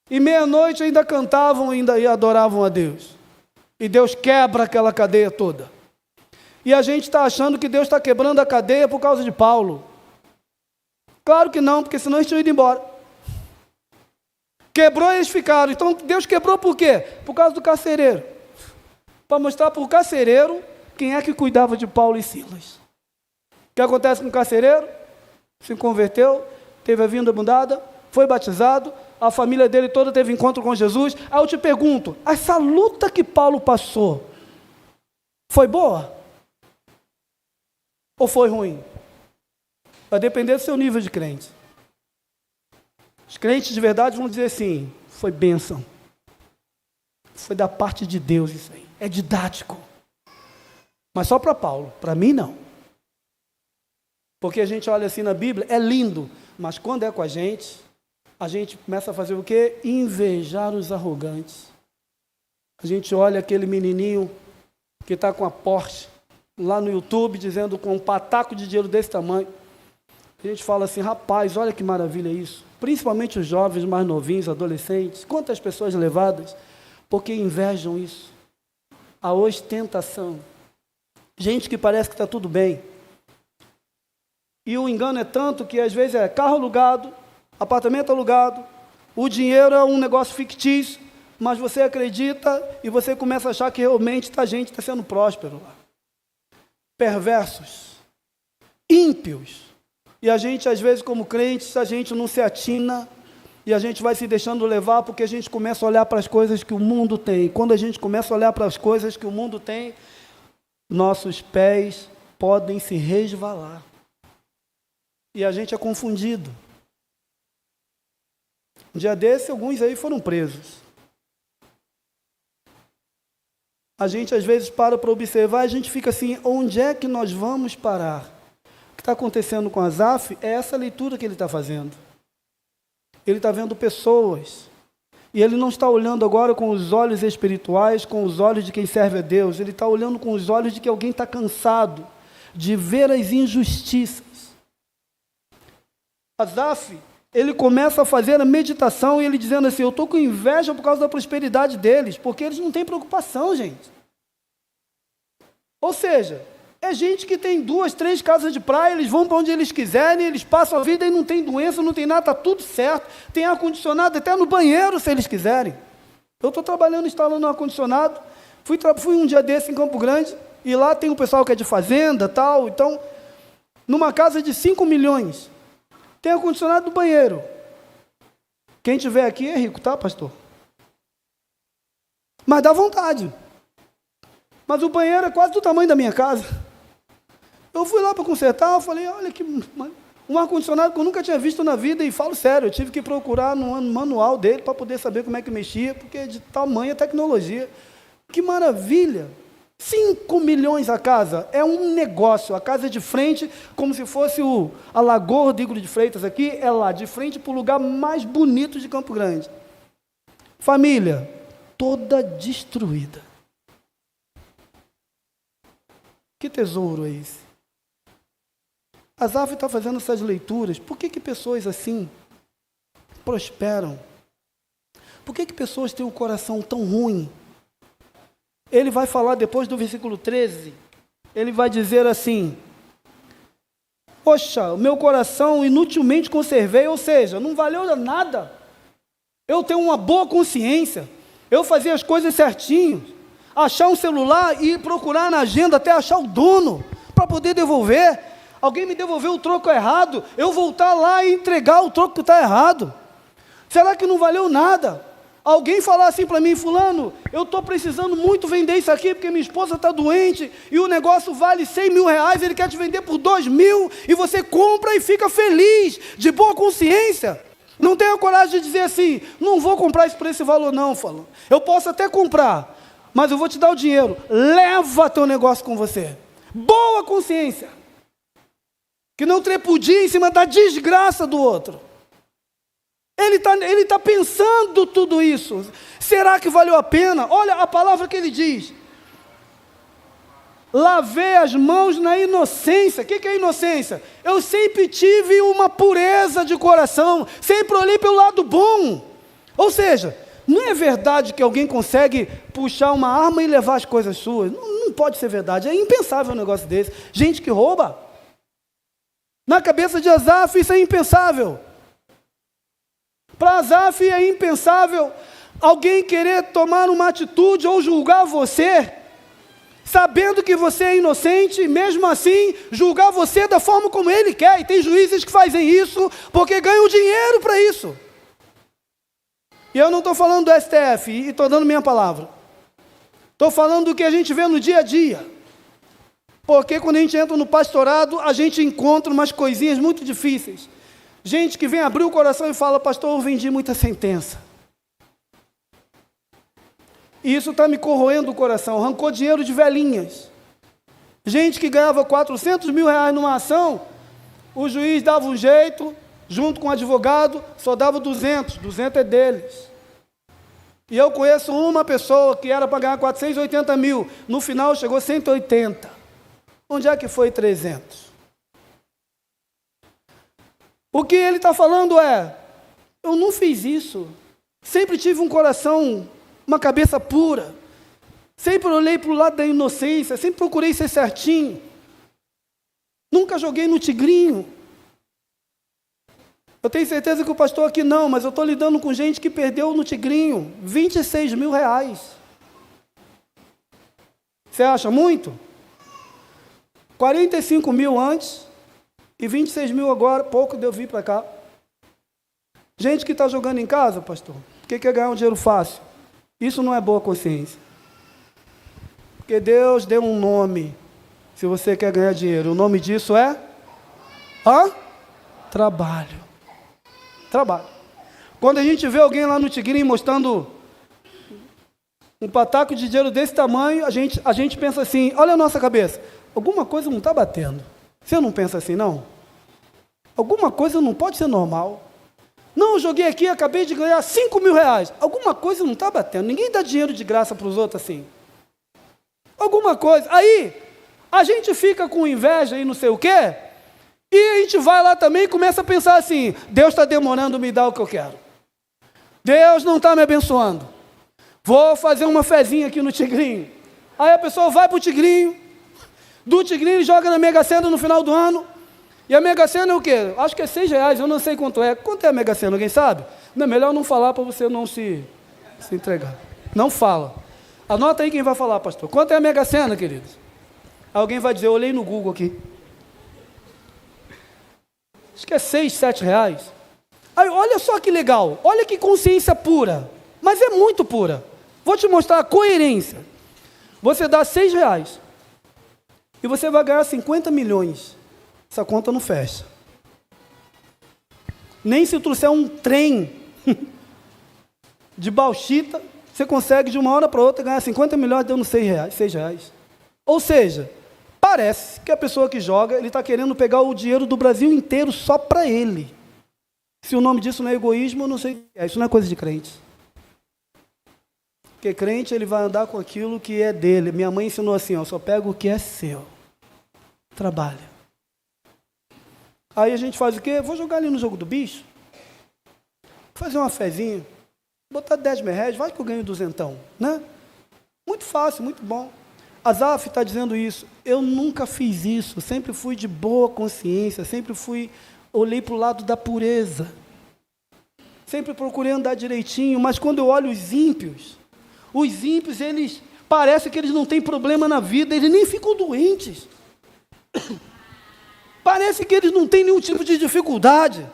E meia-noite ainda cantavam e adoravam a Deus. E Deus quebra aquela cadeia toda. E a gente está achando que Deus está quebrando a cadeia por causa de Paulo. Claro que não, porque senão eles tinham ido embora. Quebrou e eles ficaram. Então Deus quebrou por quê? Por causa do carcereiro. Para mostrar para o carcereiro quem é que cuidava de Paulo e Silas. O que acontece com o carcereiro? Se converteu, teve a vinda mudada, foi batizado, a família dele toda teve encontro com Jesus. Aí eu te pergunto, essa luta que Paulo passou, foi boa? Ou foi ruim? Vai depender do seu nível de crente. Os crentes de verdade vão dizer assim: foi bênção. Foi da parte de Deus isso aí. É didático. Mas só para Paulo, para mim não. Porque a gente olha assim na Bíblia, é lindo, mas quando é com a gente começa a fazer o quê? Invejar os arrogantes. A gente olha aquele menininho que está com a Porsche, lá no YouTube, dizendo com um pataco de dinheiro desse tamanho. A gente fala assim: rapaz, olha que maravilha isso. Principalmente os jovens mais novinhos, adolescentes. Quantas pessoas levadas porque invejam isso. A ostentação. Gente que parece que está tudo bem. E o engano é tanto que às vezes é carro alugado, apartamento alugado, o dinheiro é um negócio fictício, mas você acredita e você começa a achar que realmente a gente está sendo próspero lá. Perversos, ímpios. E a gente, às vezes, como crentes, a gente não se atina e a gente vai se deixando levar porque a gente começa a olhar para as coisas que o mundo tem. Quando a gente começa a olhar para as coisas que o mundo tem, nossos pés podem se resvalar. E a gente é confundido. Um dia desse, alguns aí foram presos. A gente às vezes para observar, a gente fica assim: onde é que nós vamos parar? O que está acontecendo com Asaf é essa leitura que ele está fazendo. Ele está vendo pessoas. E ele não está olhando agora com os olhos espirituais, com os olhos de quem serve a Deus. Ele está olhando com os olhos de que alguém está cansado de ver as injustiças. Asaf, ele começa a fazer a meditação e ele dizendo assim: eu estou com inveja por causa da prosperidade deles, porque eles não têm preocupação, gente. Ou seja, é gente que tem 2, 3 casas de praia, eles vão para onde eles quiserem, eles passam a vida e não tem doença, não tem nada, está tudo certo, tem ar-condicionado até no banheiro se eles quiserem. Eu estou trabalhando instalando um ar-condicionado, fui um dia desse em Campo Grande, e lá tem um pessoal que é de fazenda, tal, então, numa casa de 5 milhões, tem ar-condicionado no banheiro. Quem tiver aqui é rico, tá, pastor? Mas dá vontade. Mas o banheiro é quase do tamanho da minha casa. Eu fui lá para consertar, eu falei: olha que um ar-condicionado que eu nunca tinha visto na vida, e falo sério, eu tive que procurar no manual dele para poder saber como é que mexia, porque é de tamanha tecnologia. Que maravilha! 5 milhões a casa, é um negócio. A casa é de frente, como se fosse a Lagoa Rodrigo de Freitas aqui, é lá, de frente para o lugar mais bonito de Campo Grande. Família, toda destruída. Que tesouro é esse? Asaf está fazendo essas leituras. Por que pessoas assim prosperam? Por que pessoas têm um coração tão ruim? Ele vai falar depois do versículo 13, ele vai dizer assim: poxa, o meu coração inutilmente conservei, ou seja, não valeu nada. Eu tenho uma boa consciência, eu fazia as coisas certinho, achar um celular e procurar na agenda até achar o dono, para para poder devolver. Alguém me devolveu o troco errado, eu voltar lá e entregar o troco que está errado. Será que não valeu nada? Alguém falar assim para mim, fulano, eu estou precisando muito vender isso aqui, porque minha esposa está doente, e o negócio vale 100 mil reais, ele quer te vender por 2 mil, e você compra e fica feliz, de boa consciência. Não tenha coragem de dizer assim, não vou comprar isso por esse valor não, fulano. Eu posso até comprar, mas eu vou te dar o dinheiro, leva teu negócio com você. Boa consciência. Que não trepudia em cima da desgraça do outro. Ele tá pensando tudo isso. Será que valeu a pena? Olha a palavra que ele diz. Lavei as mãos na inocência. O que é inocência? Eu sempre tive uma pureza de coração. Sempre olhei pelo lado bom. Ou seja, não é verdade que alguém consegue puxar uma arma e levar as coisas suas. Não pode ser verdade. É impensável um negócio desse. Gente que rouba. Na cabeça de Asaf isso é impensável. Para Asaf é impensável alguém querer tomar uma atitude ou julgar você, sabendo que você é inocente, e mesmo assim julgar você da forma como ele quer. E tem juízes que fazem isso porque ganham dinheiro para isso. E eu não estou falando do STF, e estou dando minha palavra. Estou falando do que a gente vê no dia a dia. Porque quando a gente entra no pastorado, a gente encontra umas coisinhas muito difíceis. Gente que vem abrir o coração e fala, pastor, eu vendi muita sentença. E isso está me corroendo o coração, arrancou dinheiro de velhinhas. Gente que ganhava 400 mil reais numa ação, o juiz dava um jeito, junto com o advogado, só dava 200 é deles. E eu conheço uma pessoa que era para ganhar 480 mil, no final chegou 180. Onde é que foi 300? O que ele está falando é, eu não fiz isso, sempre tive um coração, uma cabeça pura, sempre olhei para o lado da inocência, sempre procurei ser certinho, nunca joguei no tigrinho. Eu tenho certeza que o pastor aqui não, mas eu estou lidando com gente que perdeu no tigrinho 26 mil reais. Você acha muito? 45 mil antes e 26 mil agora, pouco deu vir para cá. Gente que está jogando em casa, pastor, que quer ganhar um dinheiro fácil. Isso não é boa consciência. Porque Deus deu um nome, se você quer ganhar dinheiro. O nome disso é? Trabalho. Trabalho. Quando a gente vê alguém lá no Tigrinho mostrando um pataco de dinheiro desse tamanho, a gente pensa assim, olha a nossa cabeça, alguma coisa não está batendo. Você não pensa assim, não? Alguma coisa não pode ser normal. Não, eu joguei aqui, acabei de ganhar 5 mil reais. Alguma coisa não está batendo. Ninguém dá dinheiro de graça para os outros assim. Alguma coisa. Aí, a gente fica com inveja e não sei o quê, e a gente vai lá também e começa a pensar assim, Deus está demorando me dar o que eu quero. Deus não está me abençoando. Vou fazer uma fezinha aqui no Tigrinho. Aí a pessoa vai para o Tigrinho, do Tigrinho joga na Mega Sena no final do ano. E a Mega Sena é o quê? Acho que é 6 reais, eu não sei quanto é. Quanto é a Mega Sena, alguém sabe? Não, é melhor não falar para você não se entregar. Não fala. Anota aí quem vai falar, pastor. Quanto é a Mega Sena, queridos? Alguém vai dizer, eu olhei no Google aqui. Acho que é 6, 7 reais. Aí, olha só que legal. Olha que consciência pura. Mas é muito pura. Vou te mostrar a coerência. Você dá 6 reais. E você vai ganhar 50 milhões. Essa conta não fecha. Nem se trouxer um trem de bauxita, você consegue de uma hora para outra ganhar 50 milhões dando 6 reais. Ou seja, parece que a pessoa que joga, ele está querendo pegar o dinheiro do Brasil inteiro só para ele. Se o nome disso não é egoísmo, eu não sei o que é. Isso não é coisa de crente. Porque crente, ele vai andar com aquilo que é dele. Minha mãe ensinou assim, ó, só pega o que é seu. Trabalha. Aí a gente faz o quê? Vou jogar ali no jogo do bicho. Fazer uma fezinha. Botar 10 mil reais, vai que eu ganho 200, né? Muito fácil, muito bom. Asaf está dizendo isso. Eu nunca fiz isso. Sempre fui de boa consciência. Sempre olhei para o lado da pureza. Sempre procurei andar direitinho. Mas quando eu olho os ímpios, eles parece que eles não têm problema na vida. Eles nem ficam doentes. Parece que eles não têm nenhum tipo de dificuldade,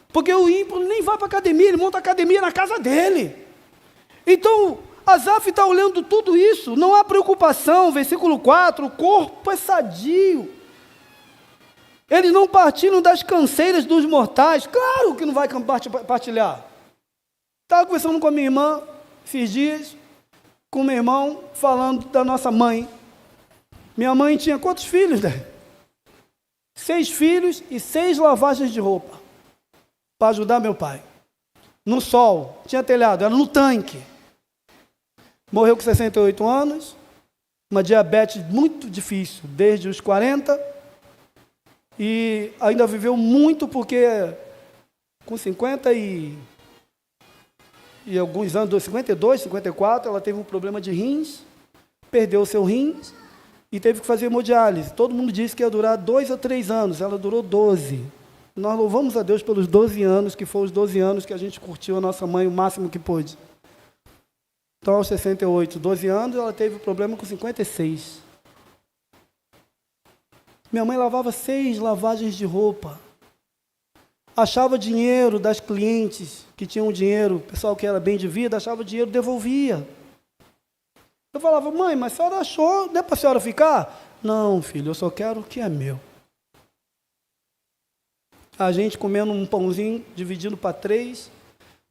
porque o ímpio nem vai para a academia, ele monta a academia na casa dele. Então, Asaf está olhando tudo isso, não há preocupação, versículo 4, o corpo é sadio. Eles não partilham das canseiras dos mortais, claro que não vai partilhar. Estava conversando com a minha irmã, esses dias, com meu irmão, falando da nossa mãe. Minha mãe tinha quantos filhos, né? 6 filhos e 6 lavagens de roupa, para ajudar meu pai. No sol, tinha telhado, era no tanque. Morreu com 68 anos, uma diabetes muito difícil, desde os 40, e ainda viveu muito porque com 50 e alguns anos, 52, 54, ela teve um problema de rins, perdeu o seu rins e teve que fazer hemodiálise. Todo mundo disse que ia durar 2 a 3 anos, ela durou 12. Nós louvamos a Deus pelos 12 anos, que foram os 12 anos que a gente curtiu a nossa mãe o máximo que pôde. Então, aos 68, 12 anos, ela teve problema com 56. Minha mãe lavava 6 lavagens de roupa. Achava dinheiro das clientes que tinham dinheiro, pessoal que era bem de vida, achava dinheiro, devolvia. Eu falava, mãe, mas a senhora achou, não é para a senhora ficar? Não, filho, eu só quero o que é meu. A gente comendo um pãozinho, dividindo para 3,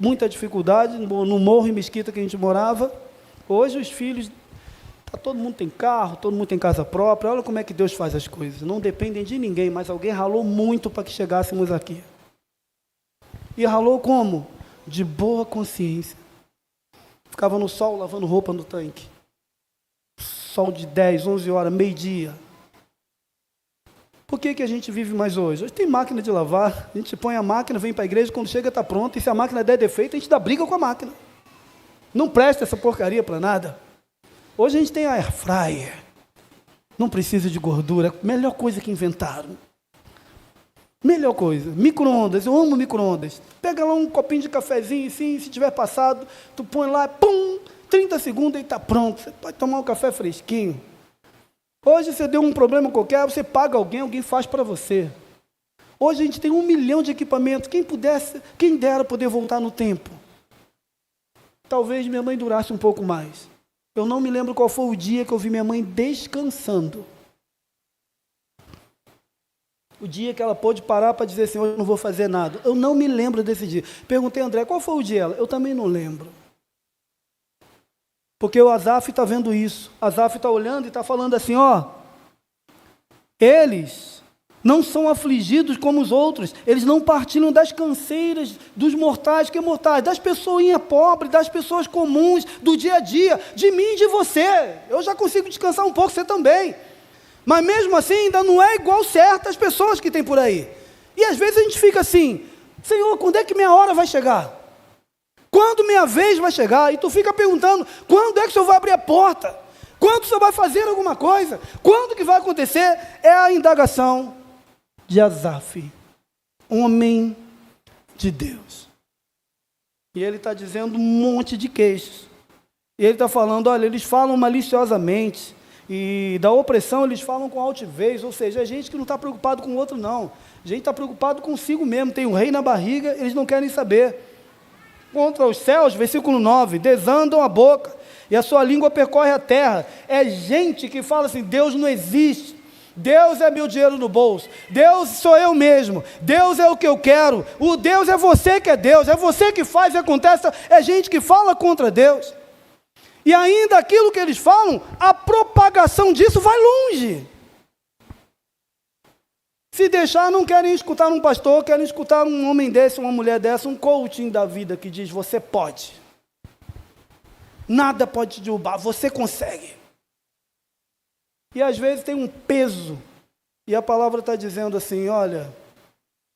muita dificuldade, no morro em Mesquita que a gente morava. Hoje os filhos, todo mundo tem carro, todo mundo tem casa própria, olha como é que Deus faz as coisas. Não dependem de ninguém, mas alguém ralou muito para que chegássemos aqui. E ralou como? De boa consciência. Ficava no sol, lavando roupa no tanque. Sol de 10, 11 horas, meio-dia. Por que a gente vive mais hoje? Hoje tem máquina de lavar, a gente põe a máquina, vem para a igreja, quando chega está pronto, e se a máquina der defeito, a gente dá briga com a máquina. Não presta essa porcaria para nada. Hoje a gente tem a air fryer, não precisa de gordura, melhor coisa que inventaram. Melhor coisa, micro-ondas, eu amo micro-ondas. Pega lá um copinho de cafezinho, assim, se tiver passado, tu põe lá, pum, 30 segundos e está pronto. Você pode tomar um café fresquinho. Hoje você deu um problema qualquer, você paga alguém faz para você. Hoje a gente tem 1 milhão de equipamentos, quem dera poder voltar no tempo. Talvez minha mãe durasse um pouco mais. Eu não me lembro qual foi o dia que eu vi minha mãe descansando. O dia que ela pôde parar para dizer assim, hoje eu não vou fazer nada. Eu não me lembro desse dia. Perguntei a André, qual foi o dia dela? Eu também não lembro. Porque o Asaf está vendo isso. Asaf está olhando e está falando assim, ó. Eles não são afligidos como os outros. Eles não partilham das canseiras dos mortais, que é mortais, das pessoinhas pobres, das pessoas comuns, do dia a dia, de mim e de você. Eu já consigo descansar um pouco, você também. Mas mesmo assim, ainda não é igual certas pessoas que tem por aí. E às vezes a gente fica assim, Senhor, quando é que minha hora vai chegar? Quando minha vez vai chegar? E tu fica perguntando, quando é que o Senhor vai abrir a porta? Quando o Senhor vai fazer alguma coisa? Quando que vai acontecer? É a indagação de Asaf, homem de Deus. E ele está dizendo um monte de queixos. E ele está falando, olha, eles falam maliciosamente. E da opressão eles falam com altivez, ou seja, é gente que não está preocupado com o outro não, a gente está preocupado consigo mesmo, tem um rei na barriga, eles não querem saber. Contra os céus, versículo 9, desandam a boca, e a sua língua percorre a terra. É gente que fala assim, Deus não existe, Deus é meu dinheiro no bolso, Deus sou eu mesmo, Deus é o que eu quero, o Deus é você que é Deus, é você que faz e acontece, é gente que fala contra Deus. E ainda aquilo que eles falam, a propagação disso vai longe. Se deixar, não querem escutar um pastor, querem escutar um homem desse, uma mulher dessa, um coaching da vida que diz, você pode. Nada pode te derrubar, você consegue. E às vezes tem um peso. E a palavra está dizendo assim, olha,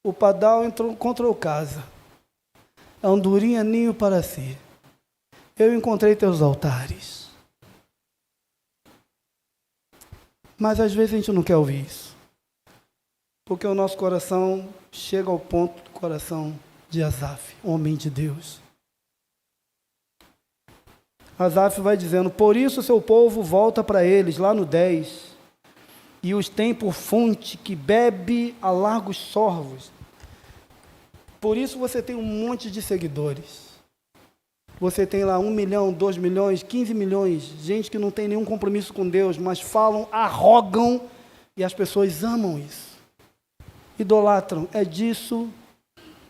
o padal encontrou casa. A andorinha ninho para si. Eu encontrei teus altares. Mas às vezes a gente não quer ouvir isso. Porque o nosso coração chega ao ponto do coração de Asaf, homem de Deus. Asaf vai dizendo, por isso seu povo volta para eles, lá no 10. e os tem por fonte que bebe a largos sorvos. Por isso você tem um monte de seguidores. Você tem lá 1 milhão, 2 milhões, 15 milhões, gente que não tem nenhum compromisso com Deus, mas falam, arrogam, e as pessoas amam isso. Idolatram. É disso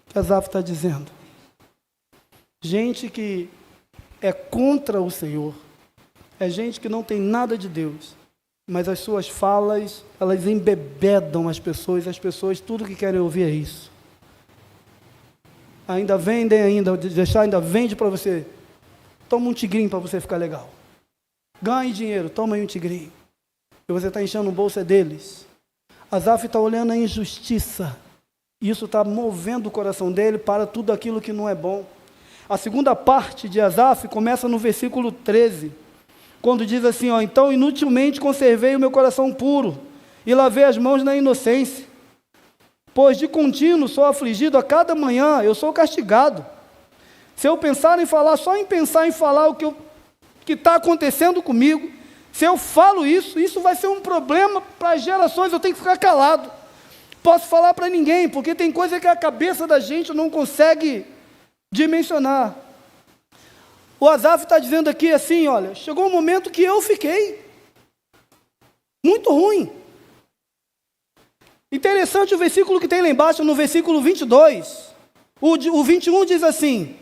que Asaf está dizendo. Gente que é contra o Senhor. É gente que não tem nada de Deus. Mas as suas falas, elas embebedam as pessoas tudo que querem ouvir é isso. Ainda vende para você. Toma um tigrinho para você ficar legal. Ganhe dinheiro, toma aí um tigrinho. E você está enchendo o bolso deles. Asaf está olhando a injustiça. Isso está movendo o coração dele para tudo aquilo que não é bom. A segunda parte de Asaf começa no versículo 13. Quando diz assim, então inutilmente conservei o meu coração puro e lavei as mãos na inocência. Pois de contínuo sou afligido a cada manhã, eu sou castigado. Se eu pensar em falar, só em pensar em falar o que está acontecendo comigo, se eu falo isso vai ser um problema para as gerações, eu tenho que ficar calado. Posso falar para ninguém, porque tem coisa que a cabeça da gente não consegue dimensionar. O Asaf está dizendo aqui assim, olha, chegou um momento que eu fiquei muito ruim. Interessante o versículo que tem lá embaixo, no versículo 22. O 21 diz assim,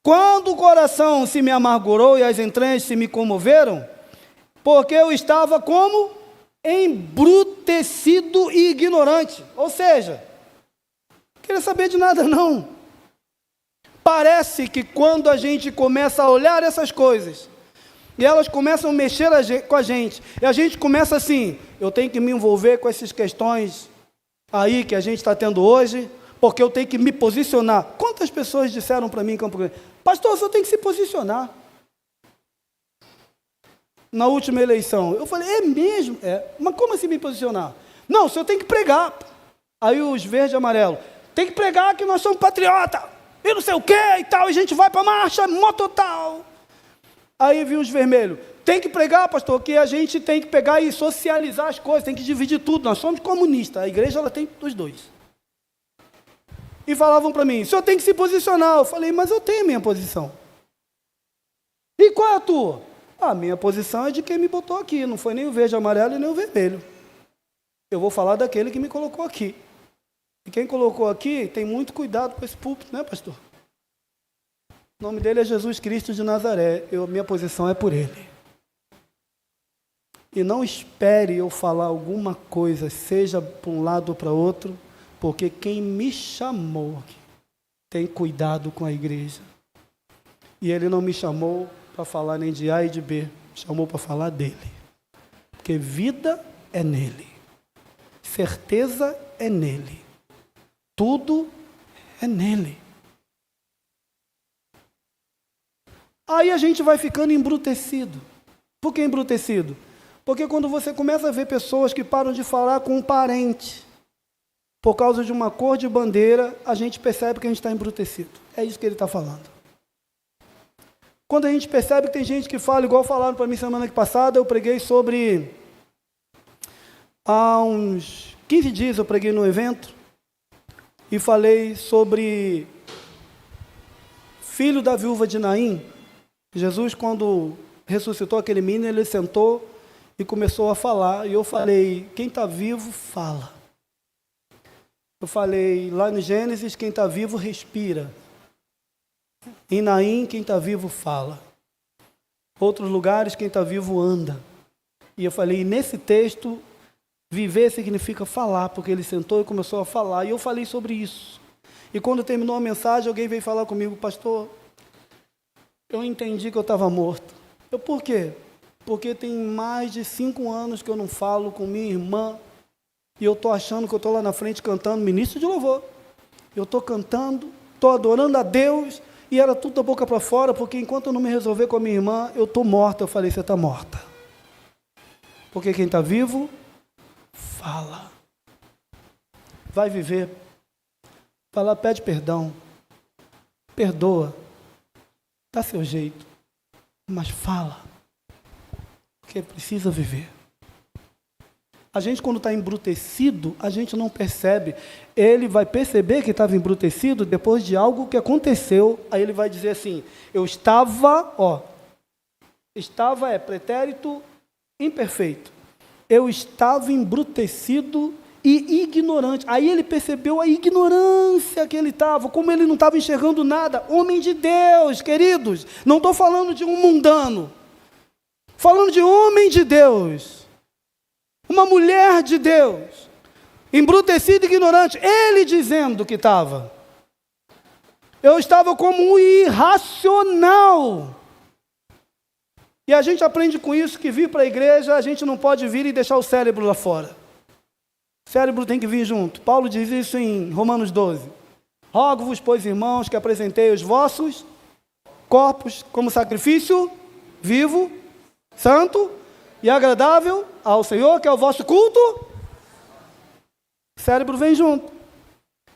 quando o coração se me amargurou e as entranhas se me comoveram, porque eu estava como embrutecido e ignorante. Ou seja, não queria saber de nada não. Parece que quando a gente começa a olhar essas coisas, e elas começam a mexer com a gente, e a gente começa assim, eu tenho que me envolver com essas questões aí que a gente está tendo hoje, porque eu tenho que me posicionar. Quantas pessoas disseram para mim, pastor, você tem que se posicionar. Na última eleição, eu falei, é mesmo? Mas como assim me posicionar? Não, o senhor tem que pregar. Aí os verde e amarelo, tem que pregar que nós somos patriota, e não sei o que e tal, e a gente vai para a marcha, moto tal. Aí vi os vermelhos, tem que pregar, pastor, que a gente tem que pegar e socializar as coisas, tem que dividir tudo, nós somos comunistas, a igreja ela tem os dois. E falavam para mim, o senhor tem que se posicionar. Eu falei, mas eu tenho minha posição. E qual é a tua? A minha posição é de quem me botou aqui, não foi nem o verde, amarelo e nem o vermelho. Eu vou falar daquele que me colocou aqui. E quem colocou aqui tem muito cuidado com esse púlpito, né, pastor? O nome dele é Jesus Cristo de Nazaré, minha posição é por ele. E não espere eu falar alguma coisa, seja para um lado ou para outro, porque quem me chamou tem cuidado com a igreja. E ele não me chamou para falar nem de A e de B, me chamou para falar dele. Porque vida é nele, certeza é nele, tudo é nele. Aí a gente vai ficando embrutecido. Por que embrutecido? Porque quando você começa a ver pessoas que param de falar com um parente, por causa de uma cor de bandeira, a gente percebe que a gente está embrutecido. É isso que ele está falando. Quando a gente percebe que tem gente que fala, igual falaram para mim semana passada, eu preguei sobre... Há uns 15 dias eu preguei no evento e falei sobre filho da viúva de Naim. Jesus, quando ressuscitou aquele menino, ele sentou e começou a falar. E eu falei, quem está vivo, fala. Eu falei, lá no Gênesis, quem está vivo, respira. Em Naim, quem está vivo, fala. Outros lugares, quem está vivo, anda. E eu falei, nesse texto, viver significa falar, porque ele sentou e começou a falar. E eu falei sobre isso. E quando terminou a mensagem, alguém veio falar comigo, pastor, eu entendi que eu estava morto. Por quê? Porque tem mais de 5 anos que eu não falo com minha irmã, e eu estou achando que eu estou lá na frente cantando, ministro de louvor. Eu estou cantando, estou adorando a Deus, e era tudo da boca para fora, porque enquanto eu não me resolver com a minha irmã, eu estou morta. Eu falei, você está morta. Porque quem está vivo, fala. Vai viver. Vai lá, pede perdão. Perdoa. Dá seu jeito. Mas fala. Porque precisa viver. A gente, quando está embrutecido, a gente não percebe. Ele vai perceber que estava embrutecido depois de algo que aconteceu. Aí ele vai dizer assim, eu estava, estava é pretérito imperfeito. Eu estava embrutecido e ignorante. Aí ele percebeu a ignorância que ele estava, como ele não estava enxergando nada. Homem de Deus, queridos, não estou falando de um mundano, falando de homem de Deus, uma mulher de Deus, embrutecido e ignorante. Ele dizendo que estava. Eu estava como um irracional. E a gente aprende com isso que vir para a igreja, a gente não pode vir e deixar o cérebro lá fora. O cérebro tem que vir junto. Paulo diz isso em Romanos 12. Rogo-vos, pois, irmãos, que apresentei os vossos corpos como sacrifício vivo, santo e agradável ao Senhor, que é o vosso culto. O cérebro vem junto.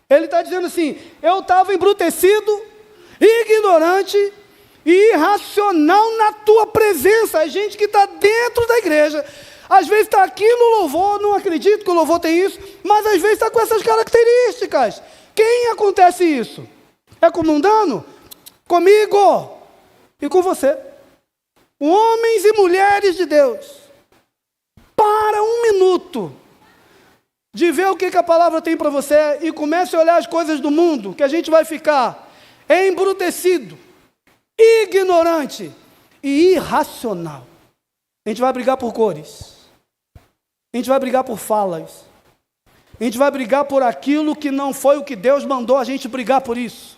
Ele está dizendo assim, eu estava embrutecido, ignorante e irracional na tua presença. A gente que está dentro da igreja, às vezes está aqui no louvor, não acredito que o louvor tem isso, mas às vezes está com essas características. Quem acontece isso? É com o mundano? Comigo e com você. Homens e mulheres de Deus, para um minuto de ver o que a palavra tem para você e comece a olhar as coisas do mundo, que a gente vai ficar embrutecido, ignorante e irracional. A gente vai brigar por cores, a gente vai brigar por falas, a gente vai brigar por aquilo que não foi o que Deus mandou a gente brigar por isso.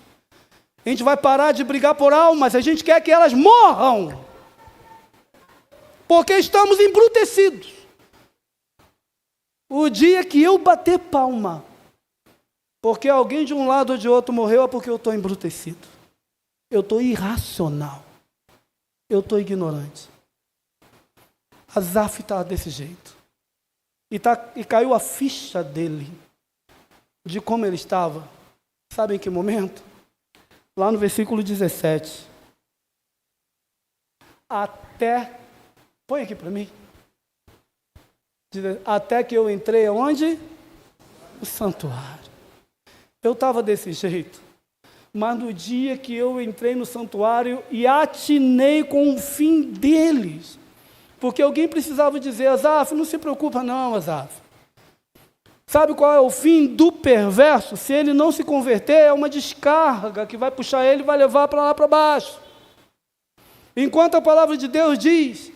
A gente vai parar de brigar por almas, a gente quer que elas morram, porque estamos embrutecidos. O dia que eu bater palma, porque alguém de um lado ou de outro morreu, é porque eu estou embrutecido. Eu estou irracional. Eu estou ignorante. Asaf está desse jeito. E caiu a ficha dele, de como ele estava. Sabe em que momento? Lá no versículo 17. Põe aqui para mim. Até que eu entrei aonde? No santuário. Eu estava desse jeito. Mas no dia que eu entrei no santuário e atinei com o fim deles, porque alguém precisava dizer, Asaf, não se preocupa não, Asaf. Sabe qual é o fim do perverso? Se ele não se converter, é uma descarga que vai puxar ele e vai levar para lá para baixo. Enquanto a palavra de Deus diz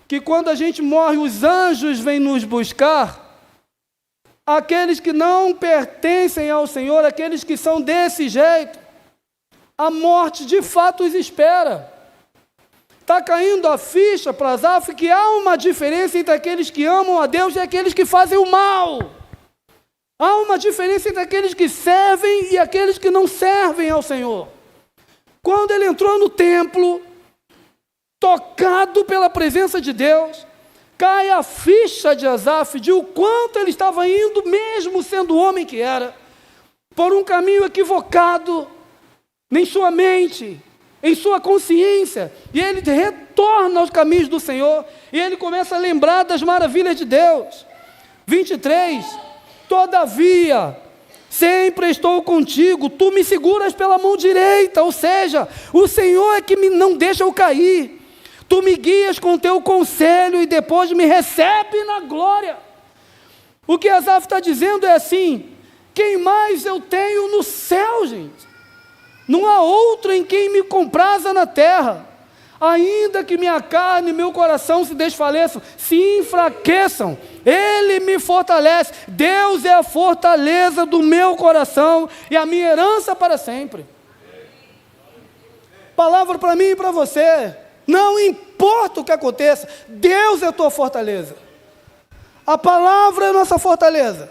que quando a gente morre, os anjos vêm nos buscar, aqueles que não pertencem ao Senhor, aqueles que são desse jeito, a morte de fato os espera. Está caindo a ficha para Asaf que há uma diferença entre aqueles que amam a Deus e aqueles que fazem o mal. Há uma diferença entre aqueles que servem e aqueles que não servem ao Senhor. Quando ele entrou no templo, tocado pela presença de Deus, cai a ficha de Asaf de o quanto ele estava indo, mesmo sendo o homem que era, por um caminho equivocado, em sua mente, em sua consciência, e ele retorna aos caminhos do Senhor, e ele começa a lembrar das maravilhas de Deus. 23, todavia, sempre estou contigo, tu me seguras pela mão direita, ou seja, o Senhor é que não deixa eu cair, tu me guias com teu conselho e depois me recebe na glória. O que Asaf está dizendo é assim, quem mais eu tenho no céu, gente? Não há outro em quem me compraza na terra. Ainda que minha carne e meu coração se desfaleçam, se enfraqueçam, Ele me fortalece. Deus é a fortaleza do meu coração e a minha herança para sempre. Palavra para mim e para você. Não importa o que aconteça, Deus é a tua fortaleza. A palavra é a nossa fortaleza.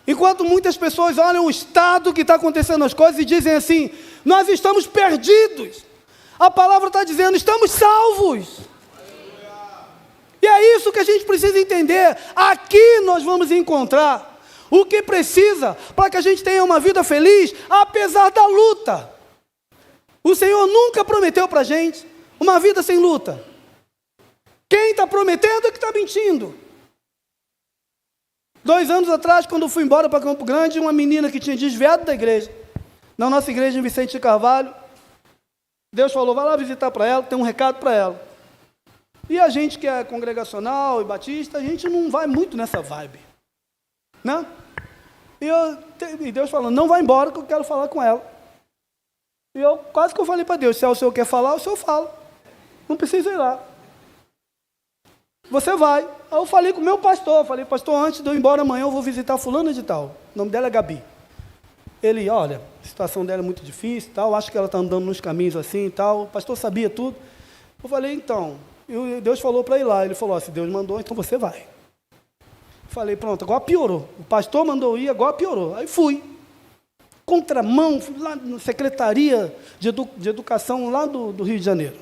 Enquanto muitas pessoas olham o estado que está acontecendo nas coisas e dizem assim, nós estamos perdidos. A palavra está dizendo, estamos salvos. E é isso que a gente precisa entender. Aqui nós vamos encontrar o que precisa para que a gente tenha uma vida feliz, apesar da luta. O Senhor nunca prometeu para a gente uma vida sem luta. Quem está prometendo é que está mentindo. 2 anos atrás, quando eu fui embora para Campo Grande, uma menina que tinha desviado da igreja, na nossa igreja em Vicente de Carvalho, Deus falou, vai lá visitar para ela, tem um recado para ela. E a gente que é congregacional e batista, a gente não vai muito nessa vibe, né? E Deus falou, não vai embora que eu quero falar com ela. E eu quase que eu falei para Deus, se o Senhor quer falar, o Senhor fala. Não precisa ir lá. Você vai. Aí eu falei com o meu pastor, falei, pastor, antes de eu ir embora amanhã eu vou visitar fulana de tal. O nome dela é Gabi. Ele, olha, a situação dela é muito difícil, tal, acho que ela está andando nos caminhos assim e tal. O pastor sabia tudo. Eu falei, então, e Deus falou para ir lá. Ele falou, se Deus mandou, então você vai. Falei, pronto, agora piorou. O pastor mandou ir, agora piorou. Aí fui. Contramão, fui lá na Secretaria de Educação lá do Rio de Janeiro.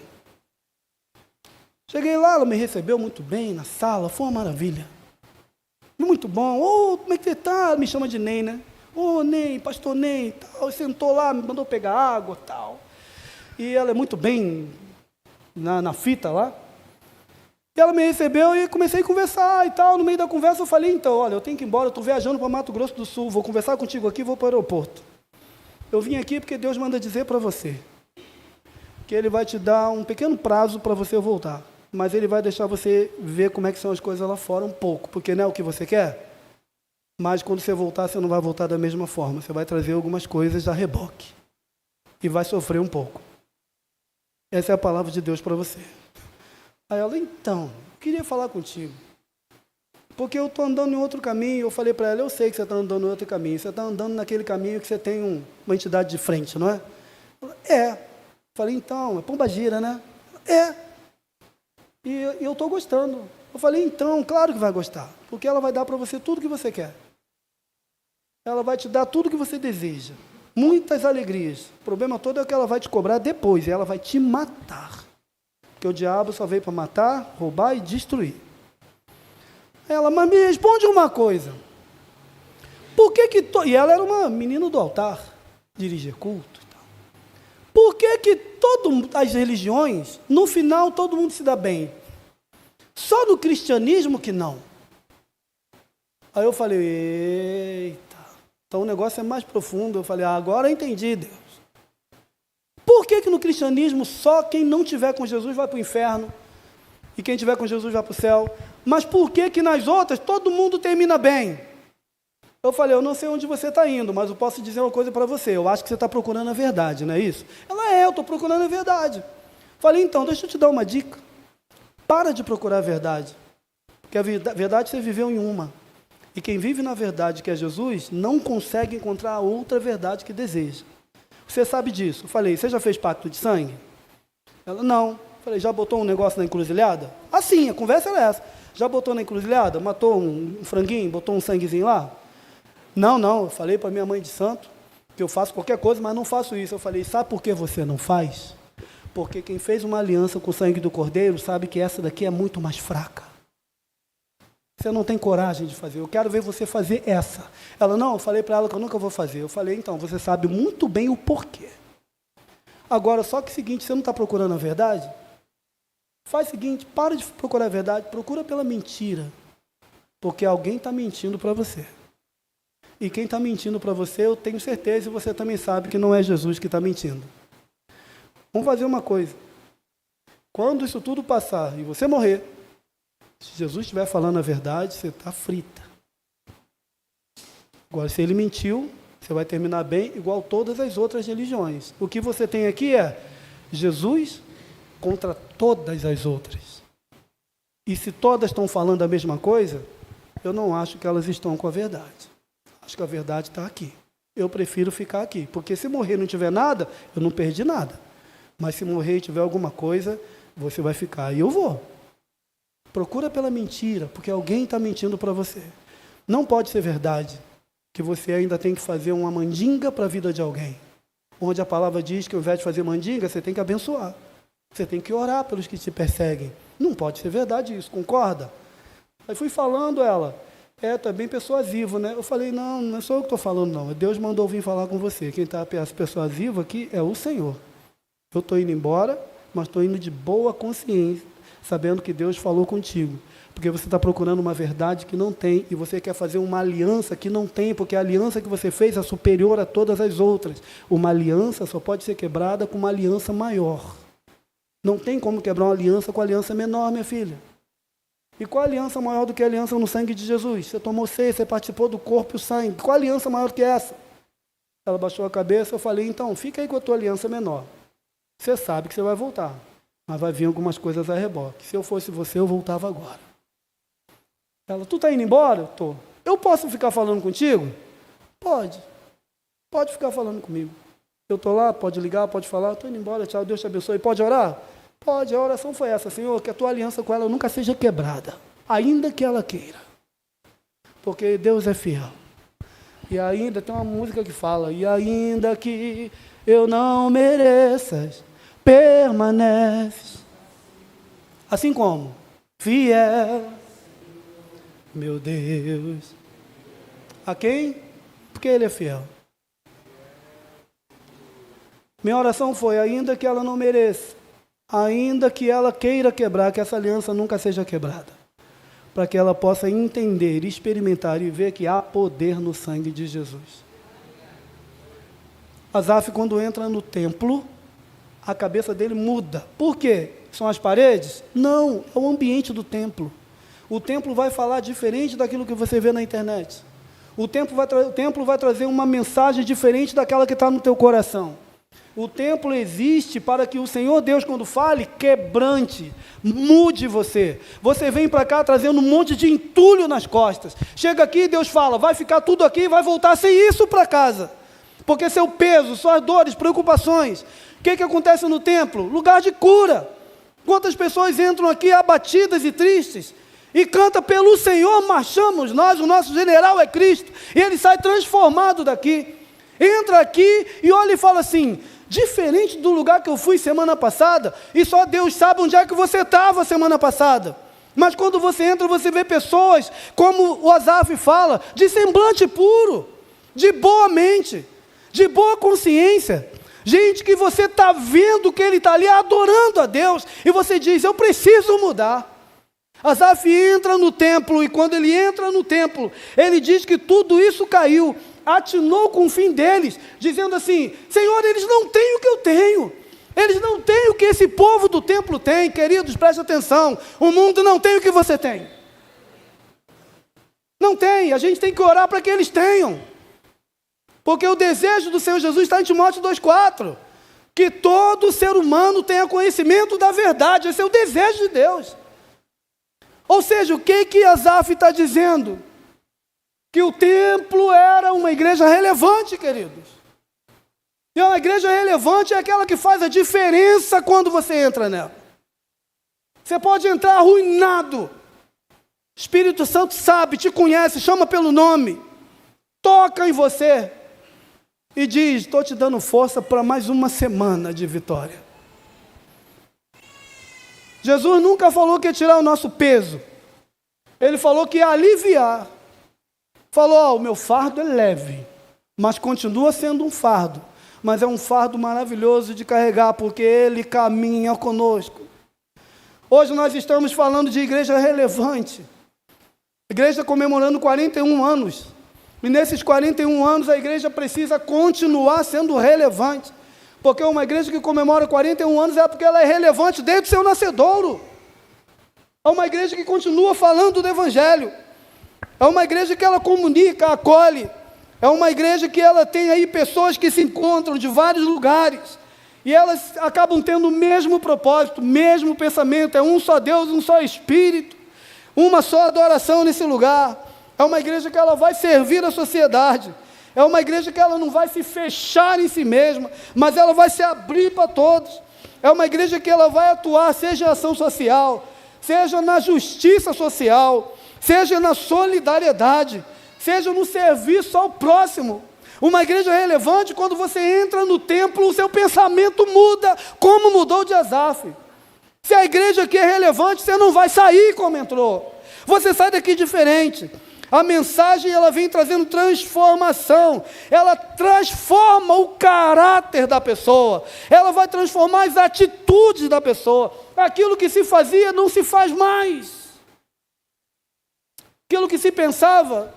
Cheguei lá, ela me recebeu muito bem na sala, foi uma maravilha. Muito bom. Ô, como é que você está? Me chama de Ney, né? Ô, Ney, pastor Ney, tal. Sentou lá, me mandou pegar água, tal. E ela é muito bem na fita lá. E ela me recebeu e comecei a conversar e tal. No meio da conversa eu falei, então, olha, eu tenho que ir embora, eu estou viajando para Mato Grosso do Sul, vou conversar contigo aqui, vou para o aeroporto. Eu vim aqui porque Deus manda dizer para você que Ele vai te dar um pequeno prazo para você voltar, mas Ele vai deixar você ver como é que são as coisas lá fora um pouco, porque não é o que você quer, mas quando você voltar, você não vai voltar da mesma forma, você vai trazer algumas coisas a reboque e vai sofrer um pouco. Essa é a palavra de Deus para você. Aí ela, então, queria falar contigo, porque eu estou andando em outro caminho. Eu falei para ela, eu sei que você está andando em outro caminho, você está andando naquele caminho que você tem uma entidade de frente, não é? Ela, falei, então, é pombagira, né? E eu estou gostando. Eu falei, então, claro que vai gostar, porque ela vai dar para você tudo que você quer. Ela vai te dar tudo que você deseja, muitas alegrias. O problema todo é que ela vai te cobrar depois, e ela vai te matar. Porque o diabo só veio para matar, roubar e destruir. Ela, mas me responde uma coisa. Por que E ela era uma menina do altar, dirigia culto e tal. Por que as religiões, no final, todo mundo se dá bem? Só no cristianismo que não. Aí eu falei, eita, então o negócio é mais profundo. Eu falei, agora eu entendi, Deus. Por que no cristianismo só quem não tiver com Jesus vai para o inferno e quem tiver com Jesus vai para o céu? Mas por que nas outras todo mundo termina bem? Eu falei, eu não sei onde você está indo, mas eu posso dizer uma coisa para você. Eu acho que você está procurando a verdade, não é isso? Ela, eu estou procurando a verdade. Falei, então, deixa eu te dar uma dica. Para de procurar a verdade. Porque a verdade você viveu em uma. E quem vive na verdade, que é Jesus, não consegue encontrar outra verdade que deseja. Você sabe disso. Eu falei, você já fez pacto de sangue? Ela, não. Eu falei, já botou um negócio na encruzilhada? Sim, a conversa era essa. Já botou na encruzilhada? Matou um franguinho? Botou um sanguezinho lá? Não. Eu falei para minha mãe de santo que eu faço qualquer coisa, mas não faço isso. Eu falei, sabe por que você não faz? Porque quem fez uma aliança com o sangue do Cordeiro sabe que essa daqui é muito mais fraca. Você não tem coragem de fazer. Eu quero ver você fazer essa. Ela, não, eu falei para ela que eu nunca vou fazer. Eu falei, então, você sabe muito bem o porquê. Agora, só que é o seguinte, você não está procurando a verdade? Faz o seguinte, para de procurar a verdade, procura pela mentira. Porque alguém está mentindo para você. E quem está mentindo para você, eu tenho certeza, e você também sabe que não é Jesus que está mentindo. Vamos fazer uma coisa. Quando isso tudo passar e você morrer, se Jesus estiver falando a verdade, você está frita. Agora, se ele mentiu, você vai terminar bem igual todas as outras religiões. O que você tem aqui é Jesus contra todas as outras. E se todas estão falando a mesma coisa, eu não acho que elas estão com a verdade. Acho que a verdade está aqui. Eu prefiro ficar aqui, porque se morrer e não tiver nada, eu não perdi nada. Mas se morrer e tiver alguma coisa, você vai ficar. E eu vou. Procura pela mentira, porque alguém está mentindo para você. Não pode ser verdade que você ainda tem que fazer uma mandinga para a vida de alguém. Onde a palavra diz que ao invés de fazer mandinga, você tem que abençoar. Você tem que orar pelos que te perseguem. Não pode ser verdade isso, concorda? Aí fui falando, ela, tá bem persuasivo, né? Eu falei, não sou eu que estou falando, não. Deus mandou vir falar com você. Quem está persuasivo aqui é o Senhor. Eu estou indo embora, mas estou indo de boa consciência. sabendo que Deus falou contigo. Porque você está procurando uma verdade que não tem, e você quer fazer uma aliança que não tem, porque a aliança que você fez é superior a todas as outras. Uma aliança só pode ser quebrada com uma aliança maior. Não tem como quebrar uma aliança com a aliança menor, minha filha. E qual aliança maior do que a aliança no sangue de Jesus? Você tomou ceia, você participou do corpo e o sangue. Qual aliança maior do que essa? Ela baixou a cabeça, eu falei, então, fica aí com a tua aliança menor. Você sabe que você vai voltar, mas vai vir algumas coisas a reboque. Se eu fosse você, eu voltava agora. Ela, tu está indo embora? Tô. Eu posso ficar falando contigo? Pode. Pode ficar falando comigo. Eu estou lá, pode ligar, pode falar, estou indo embora, tchau, Deus te abençoe. Pode orar? Pode, a oração foi essa, Senhor, que a tua aliança com ela nunca seja quebrada, ainda que ela queira. Porque Deus é fiel. E ainda tem uma música que fala, e ainda que eu não mereças, permaneces. Assim como? Fiel, meu Deus. A quem? Porque Ele é fiel. Minha oração foi, ainda que ela não mereça, ainda que ela queira quebrar, que essa aliança nunca seja quebrada. Para que ela possa entender, experimentar e ver que há poder no sangue de Jesus. Asaf, quando entra no templo, a cabeça dele muda. Por quê? São as paredes? Não, é o ambiente do templo. O templo vai falar diferente daquilo que você vê na internet. O templo vai trazer uma mensagem diferente daquela que está no teu coração. O templo existe para que o Senhor Deus, quando fale, quebrante, mude você. Você vem para cá trazendo um monte de entulho nas costas. Chega aqui e Deus fala, vai ficar tudo aqui e vai voltar sem isso para casa. Porque seu peso, suas dores, preocupações. O que acontece no templo? Lugar de cura. Quantas pessoas entram aqui abatidas e tristes? E canta pelo Senhor, marchamos nós, o nosso general é Cristo. E ele sai transformado daqui. Entra aqui e olha e fala assim, diferente do lugar que eu fui semana passada, e só Deus sabe onde é que você estava semana passada. Mas quando você entra, você vê pessoas, como o Asaf fala, de semblante puro, de boa mente, de boa consciência. Gente que você está vendo que ele está ali adorando a Deus, e você diz, eu preciso mudar. Asaf entra no templo, e quando ele entra no templo, ele diz que tudo isso caiu, atinou com o fim deles, dizendo assim, Senhor, eles não têm o que eu tenho, eles não têm o que esse povo do templo tem. Queridos, preste atenção, o mundo não tem o que você tem, não tem, a gente tem que orar para que eles tenham, porque o desejo do Senhor Jesus está em Timóteo 2,4, que todo ser humano tenha conhecimento da verdade, esse é o desejo de Deus. Ou seja, o que Asaf está dizendo? Que o templo era uma igreja relevante, queridos. E uma igreja relevante é aquela que faz a diferença quando você entra nela. Você pode entrar arruinado. Espírito Santo sabe, te conhece, chama pelo nome, toca em você e diz, estou te dando força para mais uma semana de vitória. Jesus nunca falou que ia tirar o nosso peso. Ele falou que ia aliviar. Falou, o meu fardo é leve, mas continua sendo um fardo. Mas é um fardo maravilhoso de carregar, porque Ele caminha conosco. Hoje nós estamos falando de igreja relevante. Igreja comemorando 41 anos. E nesses 41 anos a igreja precisa continuar sendo relevante. Porque uma igreja que comemora 41 anos é porque ela é relevante desde o seu nascedouro. É uma igreja que continua falando do Evangelho. É uma igreja que ela comunica, acolhe. É uma igreja que ela tem aí pessoas que se encontram de vários lugares. E elas acabam tendo o mesmo propósito, o mesmo pensamento. É um só Deus, um só Espírito. Uma só adoração nesse lugar. É uma igreja que ela vai servir a sociedade. É uma igreja que ela não vai se fechar em si mesma, mas ela vai se abrir para todos. É uma igreja que ela vai atuar, seja em ação social, seja na justiça social, seja na solidariedade, seja no serviço ao próximo. Uma igreja relevante, quando você entra no templo, o seu pensamento muda, como mudou de Asaf. Se a igreja aqui é relevante, você não vai sair como entrou. Você sai daqui diferente. A mensagem, ela vem trazendo transformação, ela transforma o caráter da pessoa, ela vai transformar as atitudes da pessoa. Aquilo que se fazia não se faz mais. Aquilo que se pensava,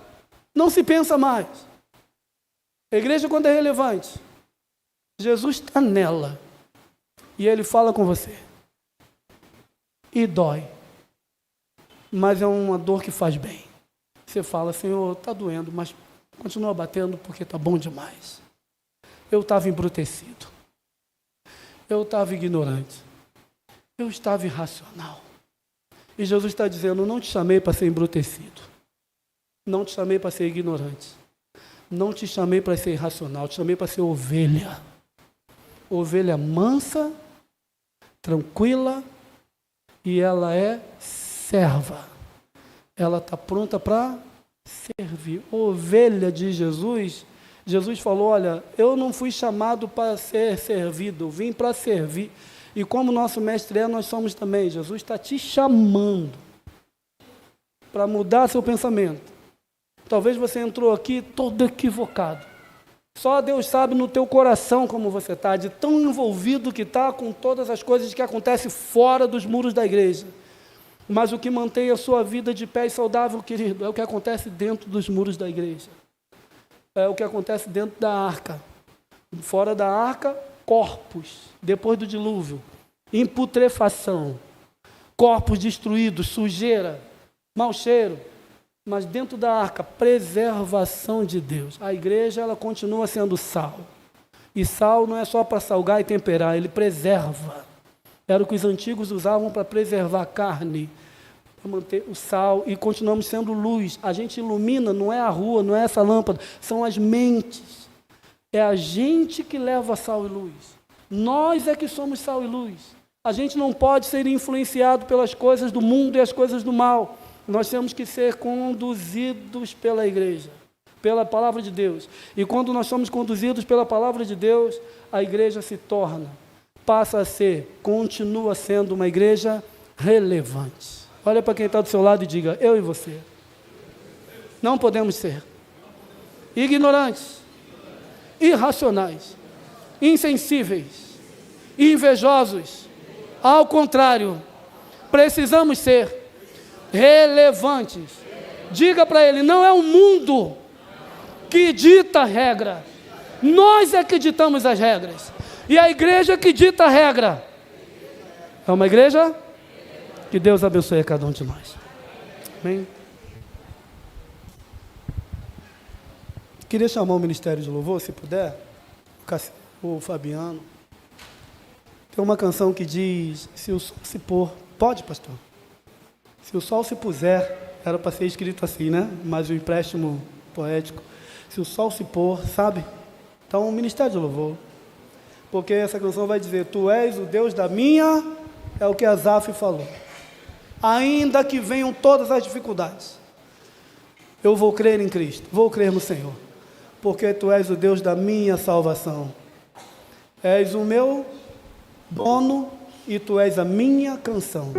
não se pensa mais. A igreja, quando é relevante, Jesus está nela, e Ele fala com você, e dói, mas é uma dor que faz bem. Você fala, Senhor, está doendo, mas continua batendo porque está bom demais. Eu estava embrutecido, eu estava ignorante, eu estava irracional. E Jesus está dizendo, não te chamei para ser embrutecido, não te chamei para ser ignorante, não te chamei para ser irracional, te chamei para ser ovelha. Ovelha mansa, tranquila, e ela é serva. Ela está pronta para servir. Ovelha de Jesus, Jesus falou, olha, eu não fui chamado para ser servido, eu vim para servir. E como nosso mestre é, nós somos também. Jesus está te chamando para mudar seu pensamento. Talvez você entrou aqui todo equivocado. Só Deus sabe no teu coração como você está, de tão envolvido que está com todas as coisas que acontecem fora dos muros da igreja. Mas o que mantém a sua vida de pé e saudável, querido, é o que acontece dentro dos muros da igreja. É o que acontece dentro da arca. Fora da arca, corpos, depois do dilúvio, imputrefação, corpos destruídos, sujeira, mau cheiro. Mas dentro da arca, preservação de Deus. A igreja, ela continua sendo sal. E sal não é só para salgar e temperar, ele preserva. Era o que os antigos usavam para preservar a carne, para manter o sal, e continuamos sendo luz. A gente ilumina, não é a rua, não é essa lâmpada, são as mentes. É a gente que leva sal e luz. Nós é que somos sal e luz. A gente não pode ser influenciado pelas coisas do mundo e as coisas do mal. Nós temos que ser conduzidos pela igreja, pela palavra de Deus. E quando nós somos conduzidos pela palavra de Deus, a igreja se torna, passa a ser, continua sendo uma igreja relevante. Olha para quem está do seu lado e diga, eu e você não podemos ser ignorantes, irracionais, insensíveis, invejosos. Ao contrário, precisamos ser relevantes. Diga para ele, não é o mundo que dita a regra, nós é que ditamos as regras, e a igreja que dita a regra. É uma igreja? Que Deus abençoe a cada um de nós. Amém? Queria chamar o Ministério de Louvor, se puder, o Fabiano. Tem uma canção que diz, se o sol se pôr, pode, pastor? Se o sol se puser, era para ser escrito assim, né? Mas o empréstimo poético. Se o sol se pôr, sabe? Então, o Ministério de Louvor. Porque essa canção vai dizer, tu és o Deus da minha, é o que Asaf falou. Ainda que venham todas as dificuldades, eu vou crer em Cristo, vou crer no Senhor. Porque tu és o Deus da minha salvação. És o meu dono e tu és a minha canção.